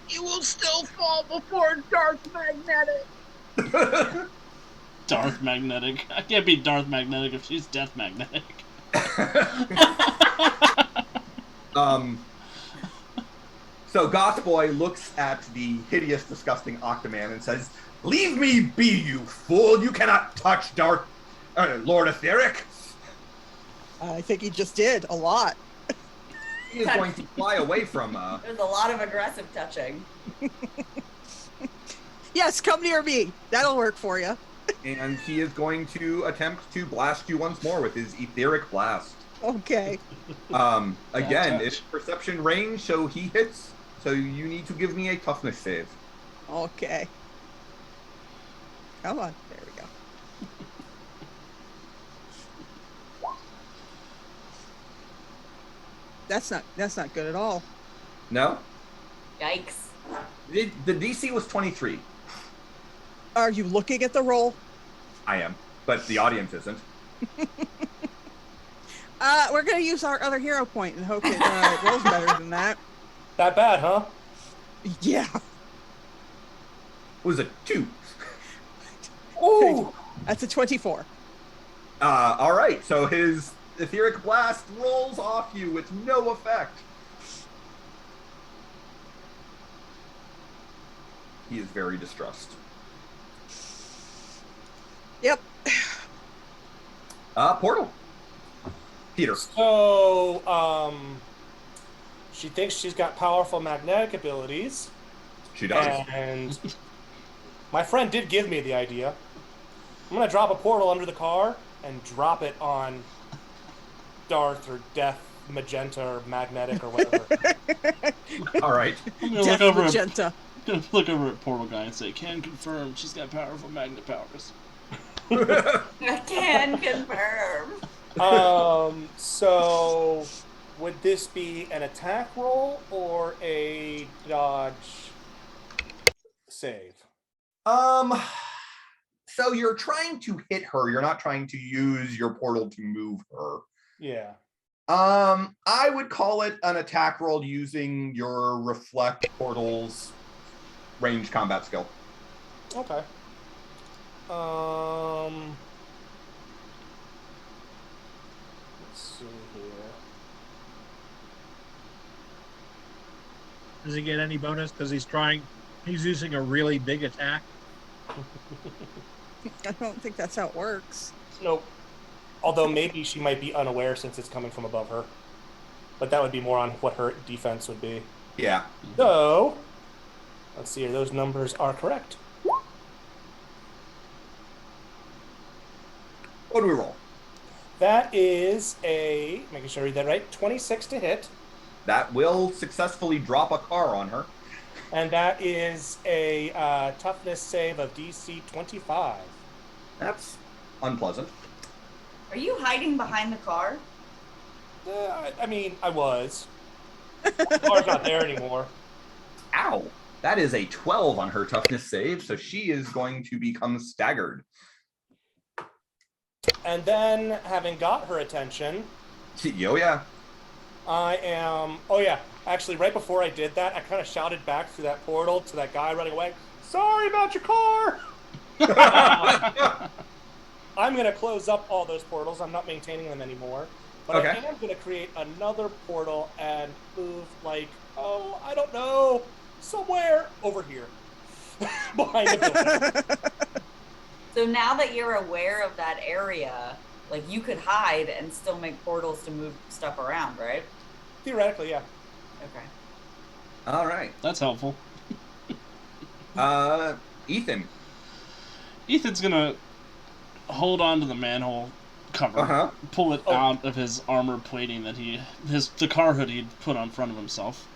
You will still fall before Darth Magnetic. Darth Magnetic. I can't be Darth Magnetic if she's Death Magnetic. So Goth Boy looks at the hideous, disgusting Octoman and says, "Leave me be, you fool! You cannot touch Lord Etheric!" I think he just did a lot. He is going to fly away from... There's a lot of aggressive touching. Yes, come near me. That'll work for you. and he is going to attempt to blast you once more with his Etheric Blast. Okay. Again, it's perception range, so he hits. So you need to give me a toughness save. Okay. Come on. There we go. That's not good at all. No? Yikes. The DC was 23. Are you looking at the roll? I am, but the audience isn't. We're gonna use our other hero point and hope it rolls better than that. That bad, huh? Yeah. Was it 2? Ooh! That's a 24. All right, so his etheric blast rolls off you with no effect. He is very distressed. Yep. Portal. Peter. So, she thinks she's got powerful magnetic abilities. She does. And my friend did give me the idea. I'm going to drop a portal under the car and drop it on Darth or Death, Magenta, or Magnetic, or whatever. All right. I'm gonna Death Magenta. look over at Portal Guy and say, "Can confirm she's got powerful magnet powers." I can confirm. So would this be an attack roll or a dodge save? So you're trying to hit her. You're not trying to use your portal to move her. Yeah. I would call it an attack roll using your reflect portal's range combat skill. Okay. Let's see here. Does he get any bonus because he's using a really big attack? I don't think that's how it works. Nope. Although maybe she might be unaware since it's coming from above her. But that would be more on what her defense would be. Yeah. So, let's see here. Those numbers are correct. What do we roll? That is making sure I read that right, 26 to hit. That will successfully drop a car on her. And that is a toughness save of DC 25. That's unpleasant. Are you hiding behind the car? I mean, I was. The car's not there anymore. Ow. That is a 12 on her toughness save, so she is going to become staggered. And then, having got her attention, Oh, yeah. I am... Oh, yeah. Actually, right before I did that, I kind of shouted back through that portal to that guy running away, "Sorry about your car!" I'm going to close up all those portals. I'm not maintaining them anymore. But Okay. I am going to create another portal and move, like, I don't know, somewhere over here. Behind the building. So now that you're aware of that area, like you could hide and still make portals to move stuff around, right? Theoretically, yeah. Okay. All right. That's helpful. Ethan. Ethan's gonna hold on to the manhole cover, pull it out of his armor plating that the car hood he'd put on front of himself.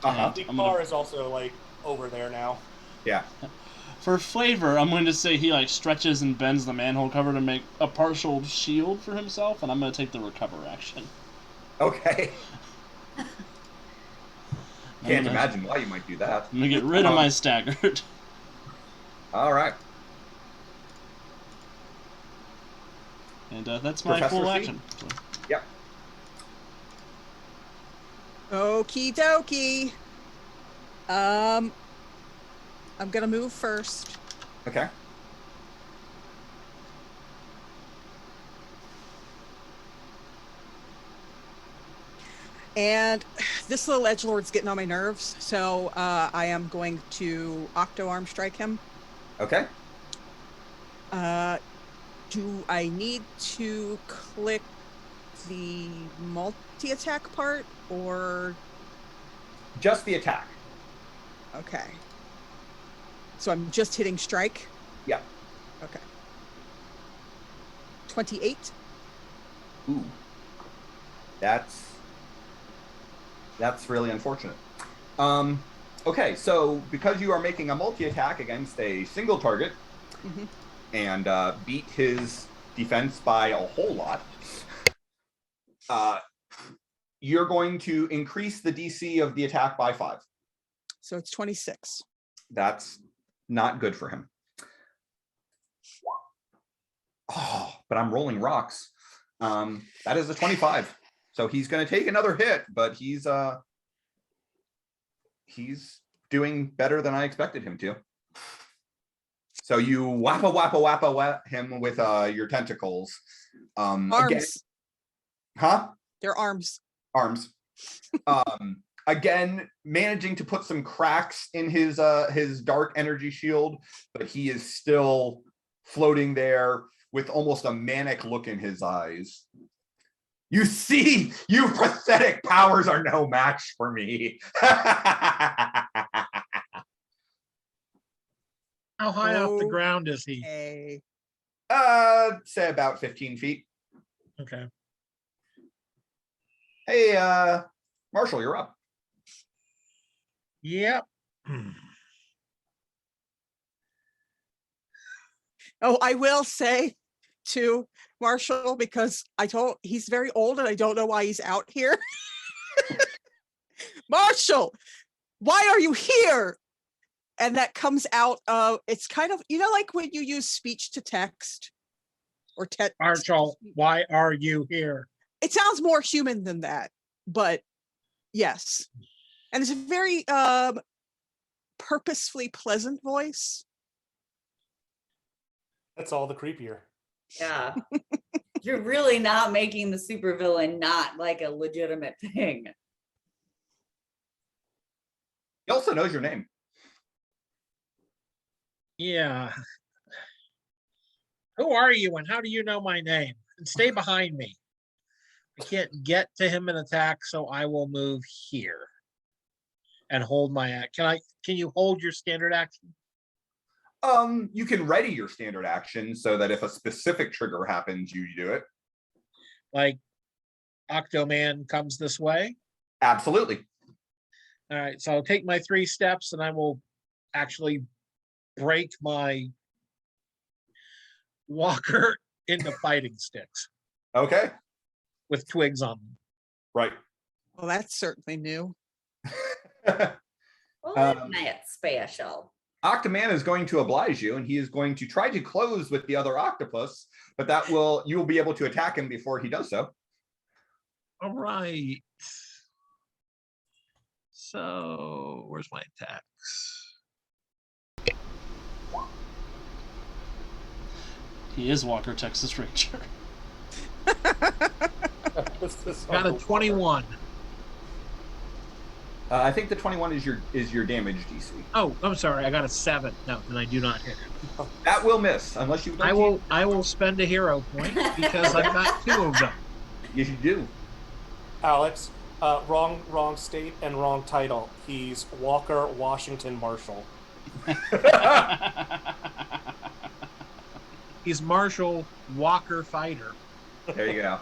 The car is also, like, over there now. Yeah. For flavor, I'm going to say he stretches and bends the manhole cover to make a partial shield for himself, and I'm going to take the recover action. Okay. Can't imagine why you might do that. I'm going to get rid of my staggered. All right. And that's my Professor full C? action. So. Yep. Okie dokie. I'm gonna move first. Okay. And this little edgelord's getting on my nerves, so I am going to octo arm strike him. Okay. Do I need to click the multi-attack part, or Just the attack. okay? So I'm just hitting strike. Yeah. Okay. 28. Ooh. That's really unfortunate. Okay, so because you are making a multi-attack against a single target and beat his defense by a whole lot, you're going to increase the DC of the attack by 5. So it's 26. That's not good for him. Oh, but I'm rolling rocks. That is a 25. So he's going to take another hit, but he's doing better than I expected him to. So you whap him with your tentacles. Arms. Again, huh? They're arms. Arms. Again, managing to put some cracks in his dark energy shield, but he is still floating there with almost a manic look in his eyes. You see, you pathetic powers are no match for me. How high off the ground is he? Hey. Say about 15 feet. Okay. Hey, Marshall, you're up. Yep. Oh, I will say to Marshall, because he's very old and I don't know why he's out here. Marshall, why are you here? And that comes out of, it's kind of, like when you use speech to text or text. Marshall, why are you here? It sounds more human than that, but yes. And it's a very purposefully pleasant voice. That's all the creepier. Yeah. You're really not making the supervillain not like a legitimate thing. He also knows your name. Yeah. Who are you and how do you know my name? And stay behind me. I can't get to him and attack, so I will move here and hold my act. Can you hold your standard action? You can ready your standard action so that if a specific trigger happens, you do it. Like Octoman comes this way? Absolutely. All right, so I'll take my 3 steps and I will actually break my walker into fighting sticks. Okay. With twigs on them. Right. Well, that's certainly new. Well, that's not special. Octoman is going to oblige you, and he is going to try to close with the other octopus, but you will be able to attack him before he does so. All right. So where's my attacks? He is Walker, Texas Ranger. Got a 21. I think the 21 is your damage DC. Oh, I'm sorry. I got a 7. No, then I do not hit. That will miss unless you. I will spend a hero point because I've got 2 of them. Yes, you do. Alex, wrong state and wrong title. He's Walker Washington Marshall. He's Marshall Walker Fighter. There you go.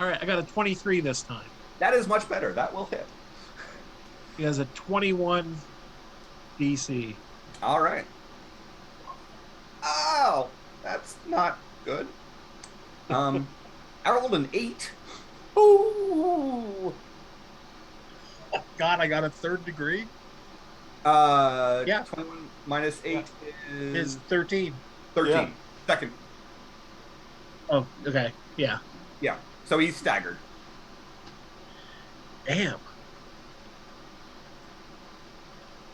All right, I got a 23 this time. That is much better. That will hit. He has a 21 DC. All right. Oh, that's not good. I rolled an 8. Ooh. Oh, God, I got a 3rd degree. Yeah. 21 minus 8 is 13. 13. Yeah. Second. Oh, okay. Yeah. Yeah. So he's staggered. Damn.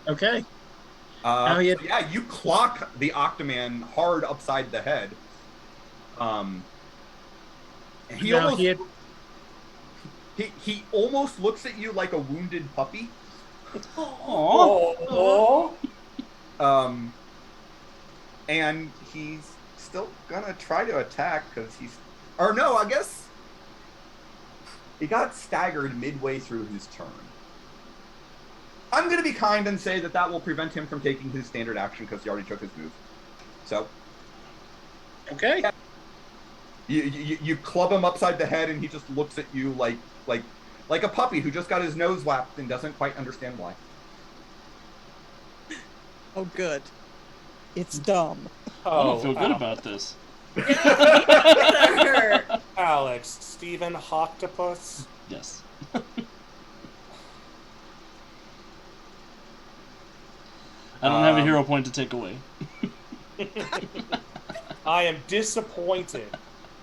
Okay. Yeah, you clock the Octoman hard upside the head. He almost looks at you like a wounded puppy. Oh. And he's still gonna try to attack because I guess he got staggered midway through his turn. I'm gonna be kind and say that will prevent him from taking his standard action because he already took his move. So. Okay. Yeah. You club him upside the head and he just looks at you like a puppy who just got his nose whacked and doesn't quite understand why. Oh, good. It's dumb. I don't feel good about this. Alex, Stephen Hoctopus. Yes. I don't have a hero point to take away. I am disappointed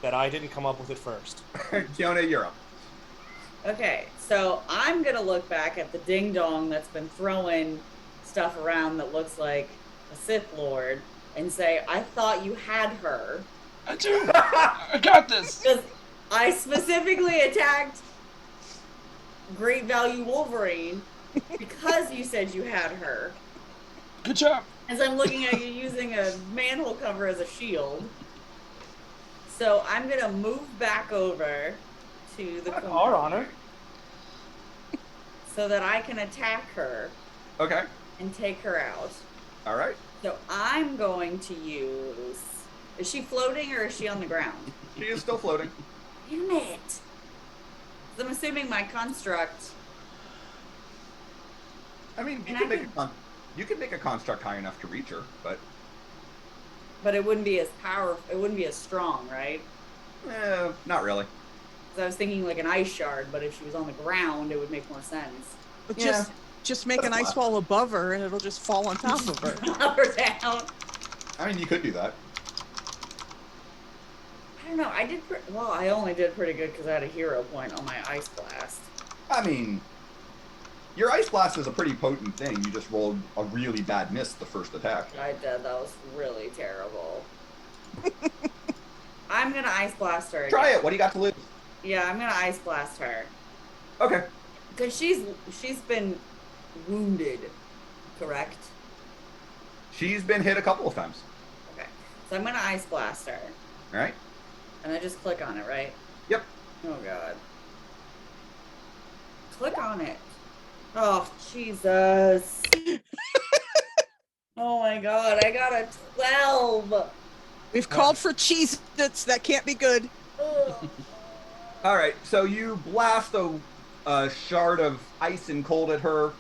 that I didn't come up with it first. Kiona, you're up. Okay, so I'm gonna look back at the ding dong that's been throwing stuff around that looks like a Sith Lord and say, I thought you had her. I do. I got this. Because I specifically attacked Great Value Wolverine because you said you had her. Good job. As I'm looking at you using a manhole cover as a shield. So I'm gonna move back over to the Hard on her. so that I can attack her Okay. and take her out. All right. So I'm going to use. Is she floating or is she on the ground? She is still floating. Damn it! 'Cause I'm assuming my construct. I mean, you And can I make could- you can make a construct high enough to reach her, but But it wouldn't be as powerful. It wouldn't be as strong, right? not really. Because I was thinking like an ice shard, but if she was on the ground, it would make more sense. But Yeah. just make an ice wall above her and it'll just fall on top of her. Up or down. I mean, you could do that. I don't know. I did. Well, I only did pretty good because I had a hero point on my ice blast. I mean, your ice blast is a pretty potent thing. You just rolled a really bad miss the first attack. I did. That was really terrible. I'm gonna ice blast her. Try again. it. What do you got to lose? Yeah, I'm gonna ice blast her Okay. because she's been wounded. Correct. She's been hit a couple of times. Okay. So I'm gonna ice blast her, All right. and I just click on it, right? Yep. Oh god. Click on it. Oh Jesus. Oh my god, I got a 12. We've called for Cheez-Its. That can't be good. Ugh. All right. So you blast a shard of ice and cold at her,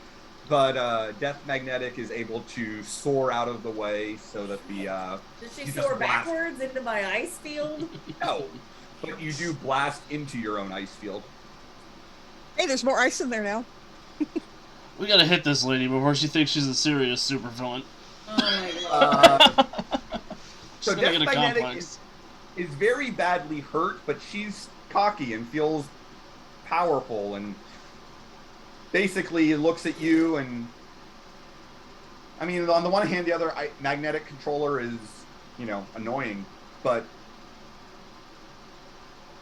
but Death Magnetic is able to soar out of the way so that the Did she You just soar blast. backwards into my ice field? no, but you do blast into your own ice field. Hey, there's more ice in there now. We gotta hit this lady before she thinks she's a serious supervillain. Oh my god. So She's gonna Death get a Magnetic complex. is very badly hurt, but she's cocky and feels powerful and basically looks at you and I mean, on the one hand, the other magnetic controller is, annoying, but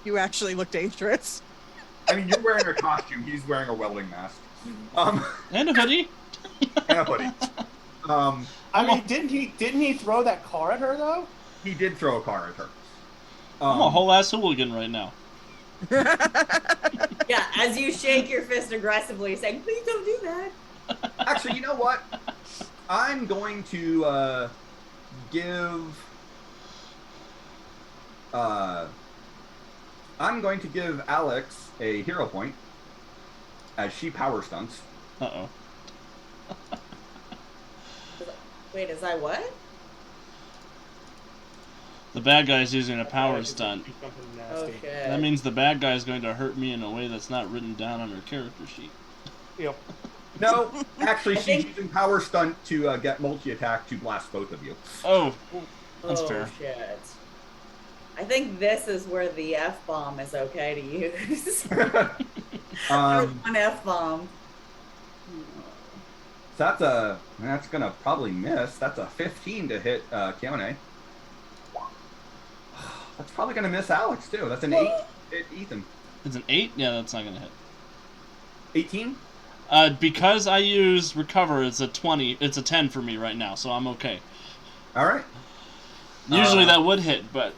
You actually look dangerous. I mean, you're wearing a costume, he's wearing a welding mask. And a hoodie. And a hoodie. I mean, didn't he throw that car at her though? He did throw a car at her. I'm a whole ass hooligan right now. Yeah, as you shake your fist aggressively, saying, please don't do that. Actually, you know what? I'm going to give Alex a hero point as she power stunts. Uh-oh. Wait, is that what? The bad guy's using a power stunt. Okay. That means the bad guy's going to hurt me in a way that's not written down on her character sheet. Yep. No, actually, I she's think- using power stunt to get multi-attack to blast both of you. Oh, that's oh, fair. Shit. I think this is where the F-bomb is okay to use. There's one F-bomb. So that's gonna probably miss. That's a 15 to hit Keone. That's probably gonna miss Alex too. That's an 8 to hit Ethan. It's an 8? Yeah, that's not going to hit. 18? Because I use recover, it's a 20. It's a 10 for me right now, so I'm okay. All right. Usually that would hit, but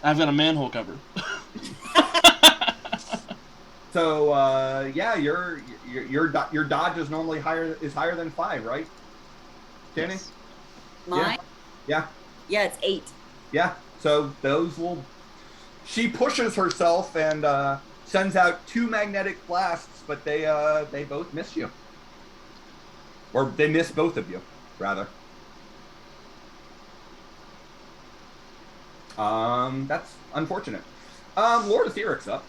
I've got a manhole cover. So yeah, your dodge is normally higher than 5, right? Kenny? Yes. Mine? Yeah. Yeah, it's 8. Yeah. So those will. She pushes herself and sends out 2 magnetic blasts, but they both miss you, or they miss both of you, rather. That's unfortunate. Lord Etheric's up.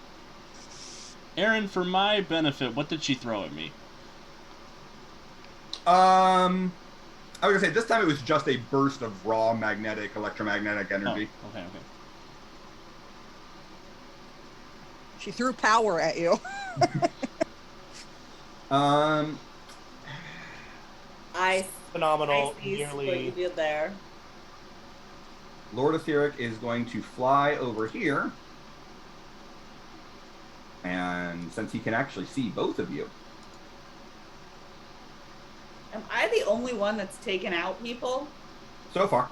Aaron, for my benefit, what did she throw at me? I I was gonna say this time it was just a burst of raw electromagnetic energy. Oh, okay. She threw power at you. Phenomenal. I see what you did there. Lord Etheric is going to fly over here. And since he can actually see both of you. Am I the only one that's taken out people? So far.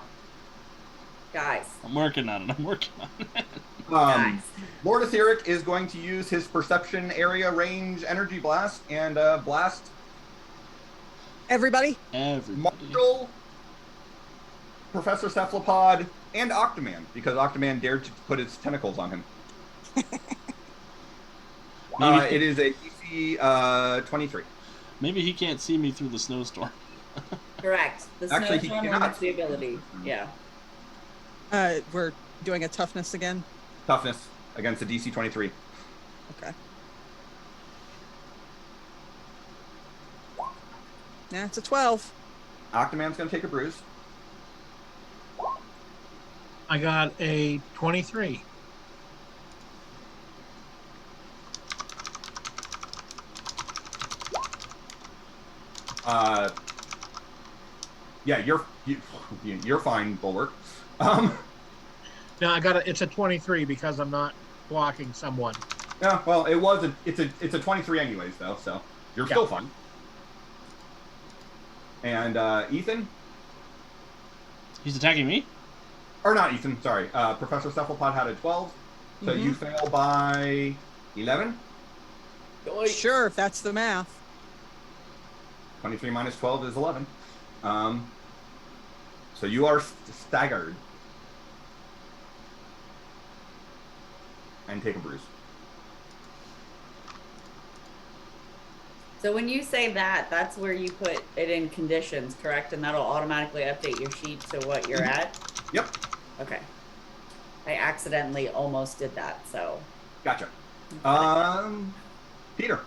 Guys. I'm working on it. Guys. Lord Etheric is going to use his perception area range energy blast and blast Everybody? Marshall, Professor Cephalopod, and Octoman, because Octoman dared to put its tentacles on him. It is a DC 23. Maybe he can't see me through the snowstorm. Correct. The Actually, snowstorm limits the ability. Yeah. We're doing a toughness again. Toughness against a DC 23. Okay. Yeah, it's a 12. Octoman's going to take a bruise. I got a 23. Yeah, you're fine, Bulwark. No, it's a 23 because I'm not blocking someone. Yeah, well, it's a 23 anyways though, so you're still fine. And Ethan? He's attacking me? Or not Ethan, sorry. Professor Cephalopod had a 12, so you fail by 11? Sure, if that's the math. 23 minus 12 is 11. So you are staggered. And take a bruise. So when you say that, that's where you put it in conditions, correct? And that'll automatically update your sheet to what you're at? Yep. Okay. I accidentally almost did that, so. Gotcha. Peter.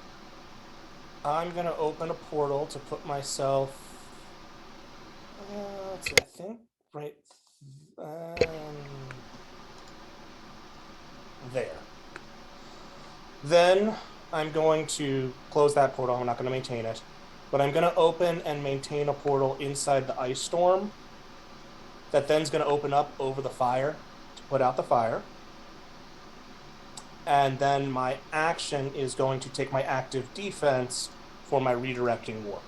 I'm going to open a portal to put myself, let's see, I think right there. Then I'm going to close that portal. I'm not going to maintain it. But I'm going to open and maintain a portal inside the ice storm that then's going to open up over the fire to put out the fire. And then my action is going to take my active defense for my redirecting warp.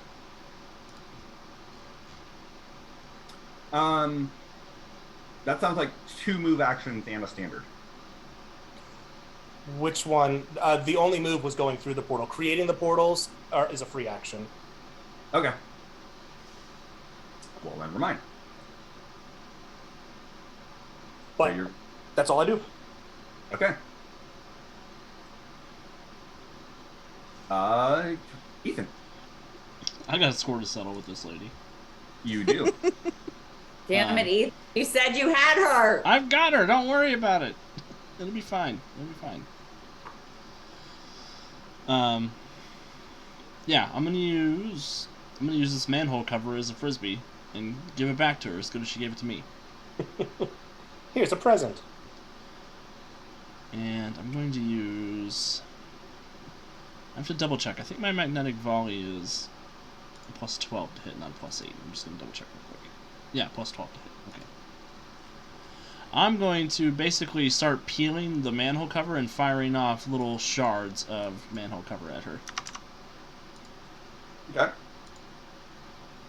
That sounds like 2 move actions and a standard. Which one? The only move was going through the portal. Creating the portals is a free action. Okay. Well, never mind. But that's all I do. Okay. Ethan. I got a score to settle with this lady. You do. Damn it, Ethan. You said you had her. I've got her. Don't worry about it. It'll be fine. Yeah, I'm gonna use this manhole cover as a frisbee and give it back to her as good as she gave it to me. Here's a present. And I'm going to use. I have to double check. I think my magnetic volley is a plus 12 to hit, not a plus 8. I'm just gonna double check real quick. Yeah, plus 12 to hit. Okay. I'm going to basically start peeling the manhole cover and firing off little shards of manhole cover at her. Okay.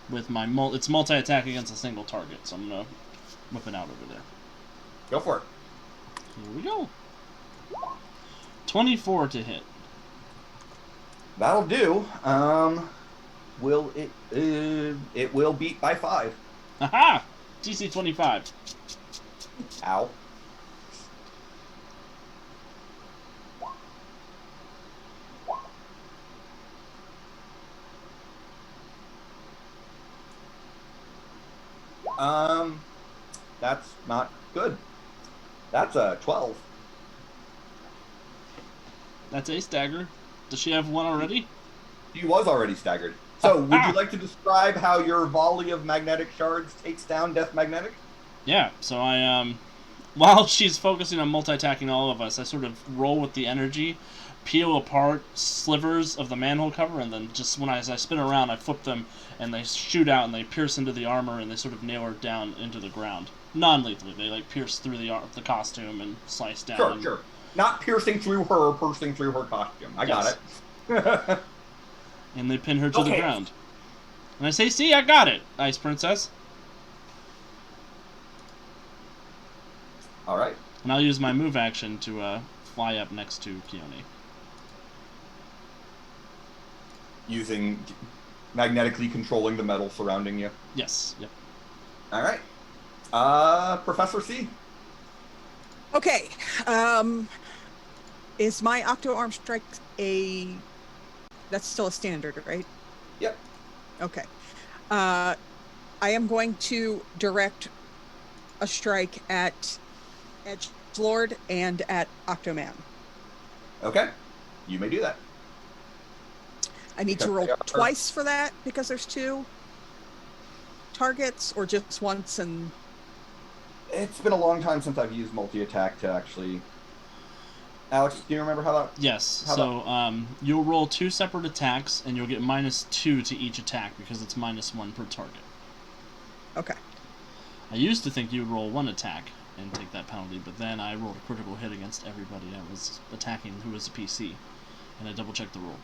With my it's multi-attack against a single target, so I'm gonna whip it out over there. Go for it. Here we go. 24 to hit. That'll do. Will it? It will beat by 5. Aha! DC 25. Ow. That's not good. That's a 12. That's a stagger. Does she have one already? He was already staggered. So, would you like to describe how your volley of magnetic shards takes down Death Magnetic? Yeah, so I, while she's focusing on multi-attacking all of us, I sort of roll with the energy, peel apart slivers of the manhole cover, and then just as I spin around, I flip them, and they shoot out, and they pierce into the armor, and they sort of nail her down into the ground. Non-lethally, they like pierce through the costume and slice down. Sure. Not piercing through her costume. I got it. And they pin her to the ground. And I say, see, I got it, Ice Princess. All right. And I'll use my move action to fly up next to Keone. Using magnetically controlling the metal surrounding you. Yes. Yep. All right. Professor C. Okay. Is my Octo Arm Strike that's still a standard, right? Yep. Okay. I am going to direct a strike at Edgelord and at Octoman. Okay. You may do that. I need to roll twice for that because there's 2 targets, or just once. And it's been a long time since I've used multi-attack to actually... Alex, do you remember how that... Yes, you'll roll 2 separate attacks, and you'll get -2 to each attack, because it's -1 per target. Okay. I used to think you would roll 1 attack and take that penalty, but then I rolled a critical hit against everybody I was attacking who was a PC, and I double-checked the roll.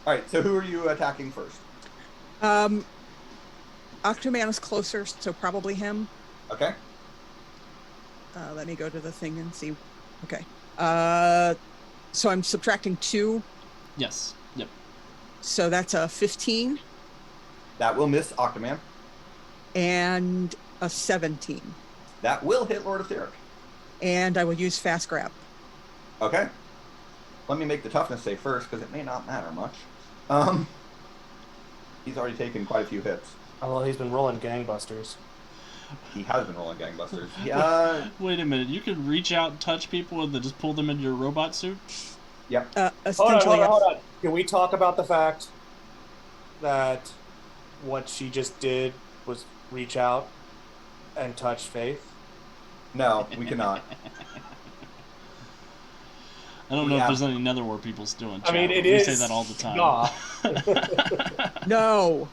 Alright, so who are you attacking first? Octoman is closer, so probably him. Okay. Let me go to the thing and see. Okay. So I'm subtracting 2. Yes. Yep. So that's a 15. That will miss Octoman. And a 17. That will hit Lord Etheric. And I will use Fast Grab. Okay. Let me make the toughness save first, because it may not matter much. He's already taken quite a few hits. Oh, well, he's been rolling gangbusters. He has been rolling gangbusters. Yeah. Wait a minute. You could reach out and touch people and then just pull them into your robot suit? Yep. Hold on. Can we talk about the fact that what she just did was reach out and touch Faith? No, we cannot. I don't know if there's any Netherworld people still in chat. I mean, we say that all the time. No.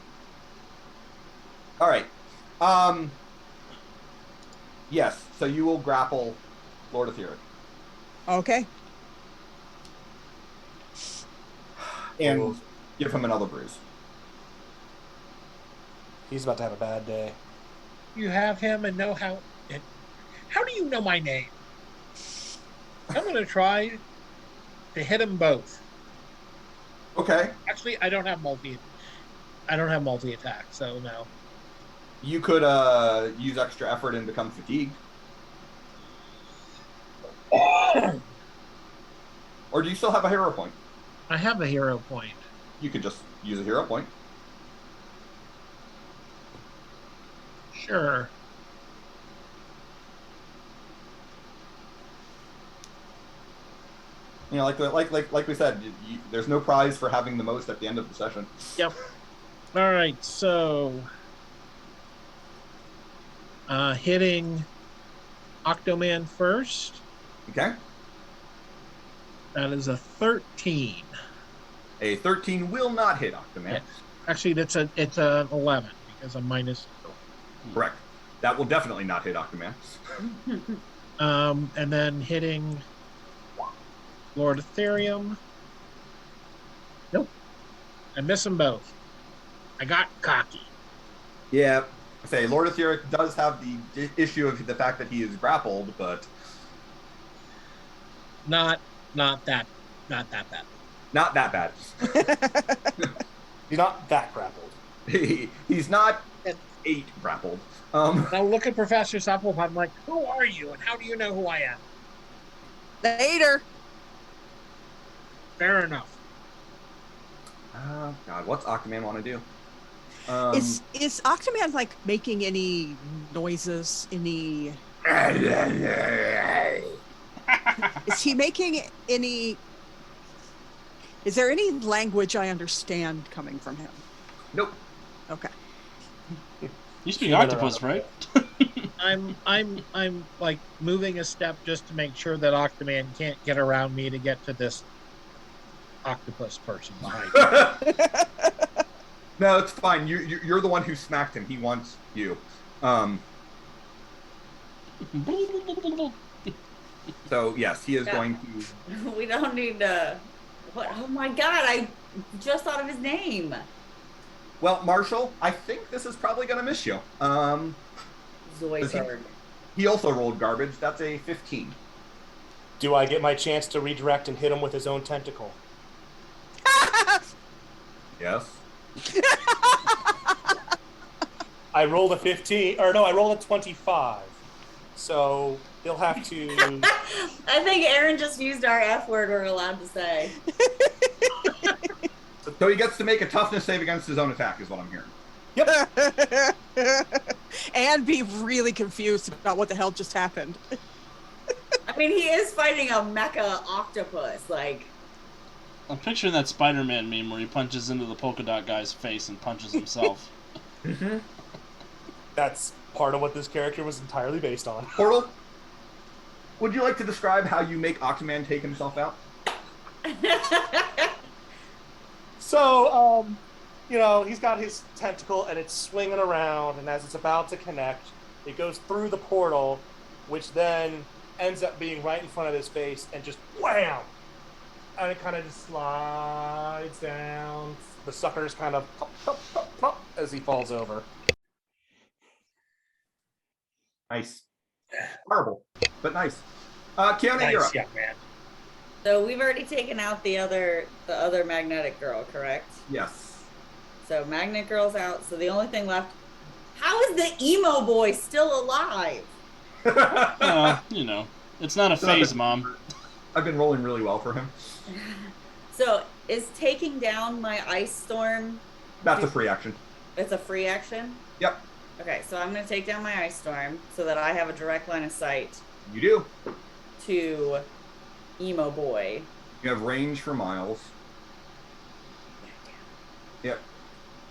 All right. Yes, so you will grapple Lord Etheric. Okay. And give him another bruise. He's about to have a bad day. You have him and know how... How do you know my name? I'm going to try to hit them both. Okay. Actually, I don't have multi-attack, so no. You could use extra effort and become fatigued. Or do you still have a hero point? I have a hero point. You could just use a hero point. Sure. You know, like we said, there's no prize for having the most at the end of the session. Yep. All right, so hitting Octoman first. Okay. That is a 13. A 13 will not hit Octoman. Yeah. Actually, it's an 11 because I'm minus. Correct. That will definitely not hit Octoman. And then hitting Lord Ethereum. Nope. I miss them both. I got cocky. Yeah. Say Lord Etheric does have the issue of the fact that he is grappled, but not that bad. Not that bad. He's not that grappled. He's not 8 grappled. Now look at Professor Suppleton. I'm like, who are you and how do you know who I am? Later. Fair enough. Oh God, what's Octoman want to do? Is Octoman like making any noises? Any? Is he making any Is there any language I understand coming from him? Nope. Okay. You speak octopus, right? I'm like moving a step just to make sure that Octoman can't get around me to get to this octopus person behind me. No, it's fine. You're the one who smacked him. He wants you. So yes, he is going to. We don't need to. What? Oh my god! I just thought of his name. Well, Marshall, I think this is probably going to miss you. Zoidberg. He also rolled garbage. That's a 15. Do I get my chance to redirect and hit him with his own tentacle? Yes. I rolled a 15, or no, I rolled a 25. So he'll have to. I think Aaron just used our F word we're allowed to say. So he gets to make a toughness save against his own attack, is what I'm hearing. Yep. And be really confused about what the hell just happened. I mean, he is fighting a mecha octopus. Like, I'm picturing that Spider-Man meme where he punches into the polka dot guy's face and punches himself. Mm-hmm. That's part of what this character was entirely based on. Portal, would you like to describe how you make Octoman take himself out? So, he's got his tentacle and it's swinging around, and as it's about to connect, it goes through the portal, which then ends up being right in front of his face, and just wham! And it kind of just slides down. The sucker's kind of pop, pop, pop, pop, as he falls over. Nice. Horrible, but nice. Keanu, you're up. Yeah, man. so we've already taken out the other magnetic girl, correct? Yes. So magnet girl's out. So the only thing left. How is the emo boy still alive? It's not a phase, Mom. I've been rolling really well for him. So is taking down my ice storm? That's a free action. It's a free action? Yep. Okay, so I'm going to take down my ice storm so that I have a direct line of sight You do. to emo boy. You have range for Miles. Yep.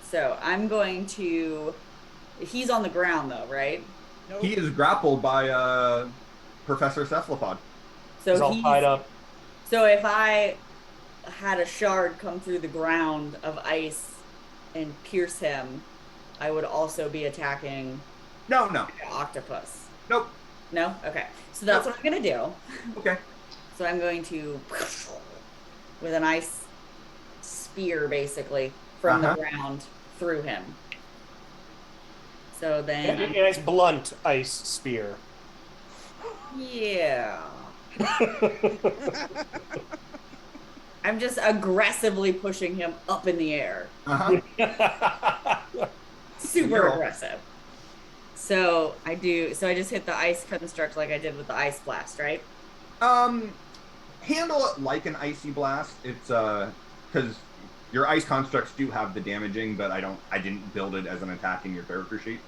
So I'm going to. He's on the ground though, right? Nope. He is grappled by Professor Cephalopod. So He's all tied up. So if I had a shard come through the ground of ice and pierce him, I would also be attacking No. the octopus. Nope. No? Okay. So that's what I'm going to do. Okay. So I'm going to, with an ice spear, basically, from the ground through him. So then... A nice blunt ice spear. Yeah. I'm just aggressively pushing him up in the air. Super aggressive. So I just hit the ice construct like I did with the ice blast, right? Handle it like an icy blast. It's because your ice constructs do have the damaging, but I didn't build it as an attack in your character sheet.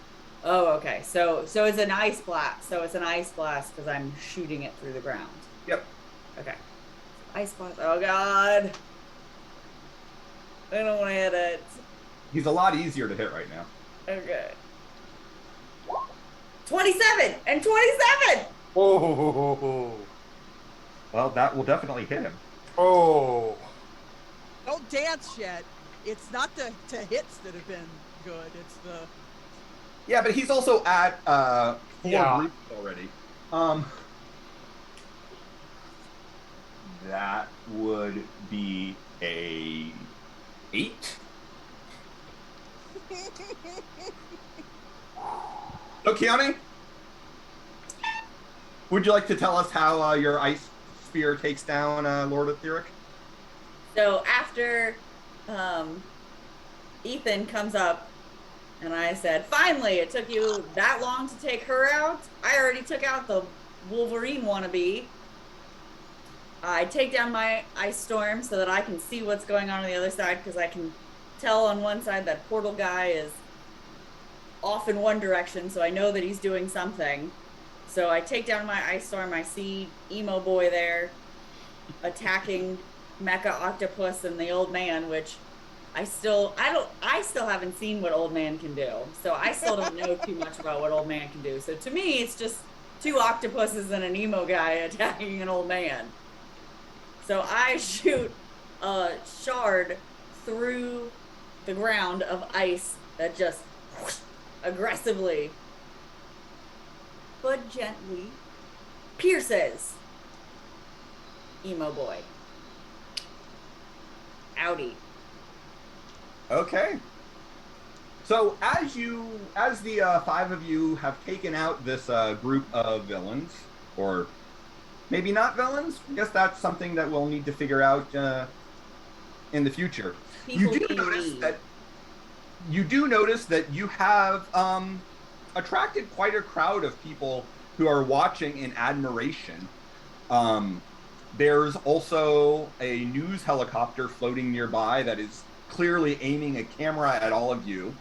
Oh, okay. So it's an ice blast. So it's an ice blast because I'm shooting it through the ground. Yep. Okay. Ice blast. Oh God. I don't want to hit it. He's a lot easier to hit right now. Okay. 27 and 27. Oh. Well, that will definitely hit him. Oh. Don't dance yet. It's not the hits that have been good. It's the... Yeah, but he's also at 4 Yeah. groups already. That would be a 8. So, Keanu, would you like to tell us how your ice spear takes down Lord Etheric? So after Ethan comes up and I said, finally, it took you that long to take her out? I already took out the Wolverine wannabe. I take down my ice storm so that I can see what's going on the other side, because I can tell on one side that portal guy is off in one direction, so I know that he's doing something. So I take down my ice storm. I see emo boy there attacking Mecha Octopus and the old man, which I still haven't seen what old man can do. So I still don't know too much about what old man can do. So to me, it's just two octopuses and an emo guy attacking an old man. So I shoot a shard through the ground of ice that just aggressively but gently pierces emo boy. Outie. Okay. So as the five of you have taken out this group of villains, or maybe not villains, I guess that's something that we'll need to figure out in the future. You do notice that you have attracted quite a crowd of people who are watching in admiration. There's also a news helicopter floating nearby that is clearly aiming a camera at all of you.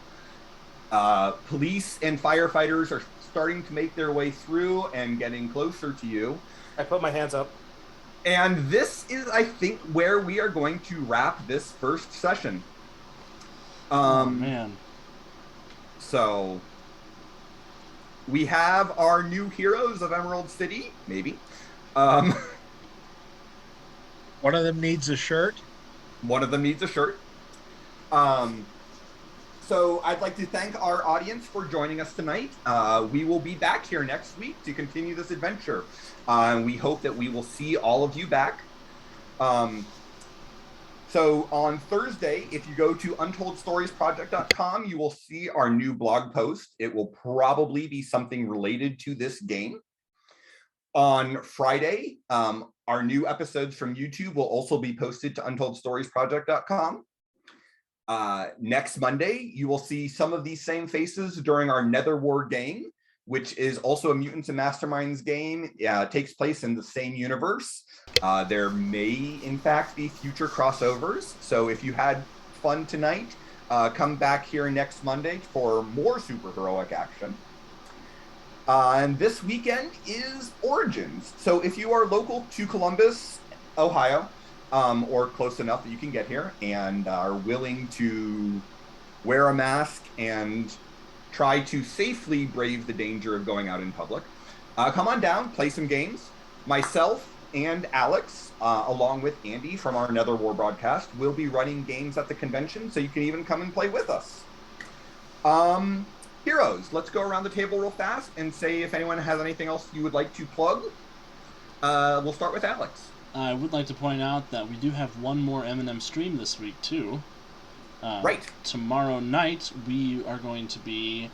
Police and firefighters are starting to make their way through and getting closer to you. I put my hands up. And this is, I think, where we are going to wrap this first session. Oh, man. So, we have our new heroes of Emerald City, maybe. One of them needs a shirt. One of them needs a shirt. So I'd like to thank our audience for joining us tonight. We will be back here next week to continue this adventure. We hope that we will see all of you back. So on Thursday, if you go to untoldstoriesproject.com, you will see our new blog post. It will probably be something related to this game. On Friday, our new episodes from YouTube will also be posted to untoldstoriesproject.com. Next Monday, you will see some of these same faces during our Nether War game, which is also a Mutants and Masterminds game. It takes place in the same universe. There may, in fact, be future crossovers. So if you had fun tonight, come back here next Monday for more superheroic action. And this weekend is Origins. So if you are local to Columbus, Ohio, or close enough that you can get here and are willing to wear a mask and try to safely brave the danger of going out in public, come on down, play some games. Myself and Alex, along with Andy from our Nether War broadcast, will be running games at the convention, so you can even come and play with us. Heroes, let's go around the table real fast and say if anyone has anything else you would like to plug. We'll start with Alex. I would like to point out that we do have one more M&M stream this week, too. Right. Tomorrow night, we are going to be...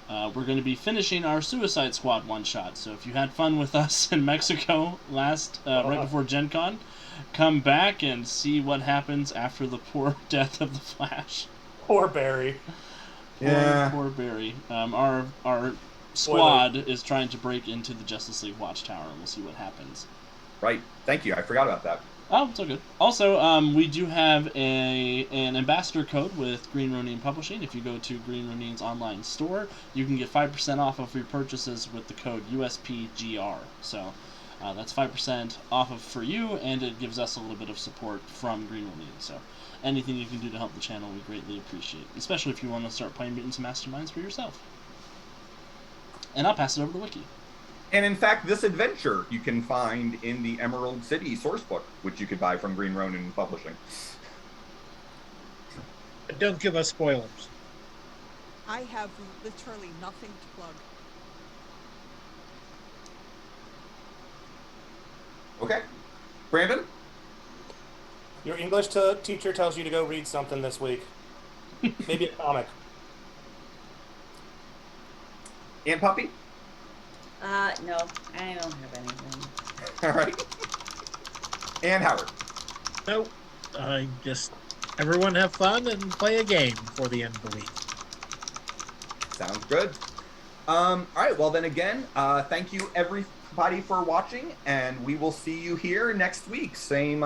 we're going to be finishing our Suicide Squad one-shot. So if you had fun with us in Mexico right before Gen Con, come back and see what happens after the poor death of the Flash. Poor Barry. Poor Barry. Our squad is trying to break into the Justice League Watchtower, and we'll see what happens. Right. Thank you. I forgot about that. Oh, it's all good. Also, we do have an ambassador code with Green Ronin Publishing. If you go to Green Ronin's online store, you can get 5% off of your purchases with the code USPGR. So that's 5% off of for you, and it gives us a little bit of support from Green Ronin. So anything you can do to help the channel, we greatly appreciate, especially if you want to start playing Mutants and Masterminds for yourself. And I'll pass it over to Wiki. And in fact, this adventure you can find in the Emerald City sourcebook, which you could buy from Green Ronin Publishing. Don't give us spoilers. I have literally nothing to plug. Okay. Brandon? Your English teacher tells you to go read something this week. Maybe a comic. And Puppy? No, I don't have anything. All right. And Howard? No, everyone have fun and play a game before the end of the week. Sounds good. All right, well then again, thank you everybody for watching, and we will see you here next week. Same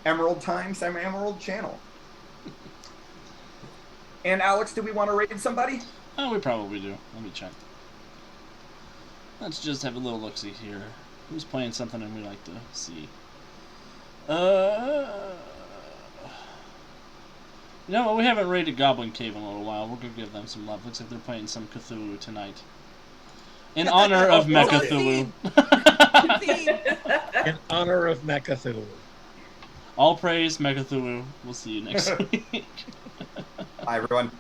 Emerald time, same Emerald channel. And Alex, do we want to raid somebody? Oh, we probably do. Let me check. Let's just have a little look-see here. Who's playing something and we like to see? You know what? We haven't raided Goblin Cave in a little while. We're gonna give them some love. Looks like they're playing some Cthulhu tonight. In honor of Mechacthulhu. In honor of Mechacthulhu. All praise Mechacthulhu. We'll see you next week. Bye, everyone.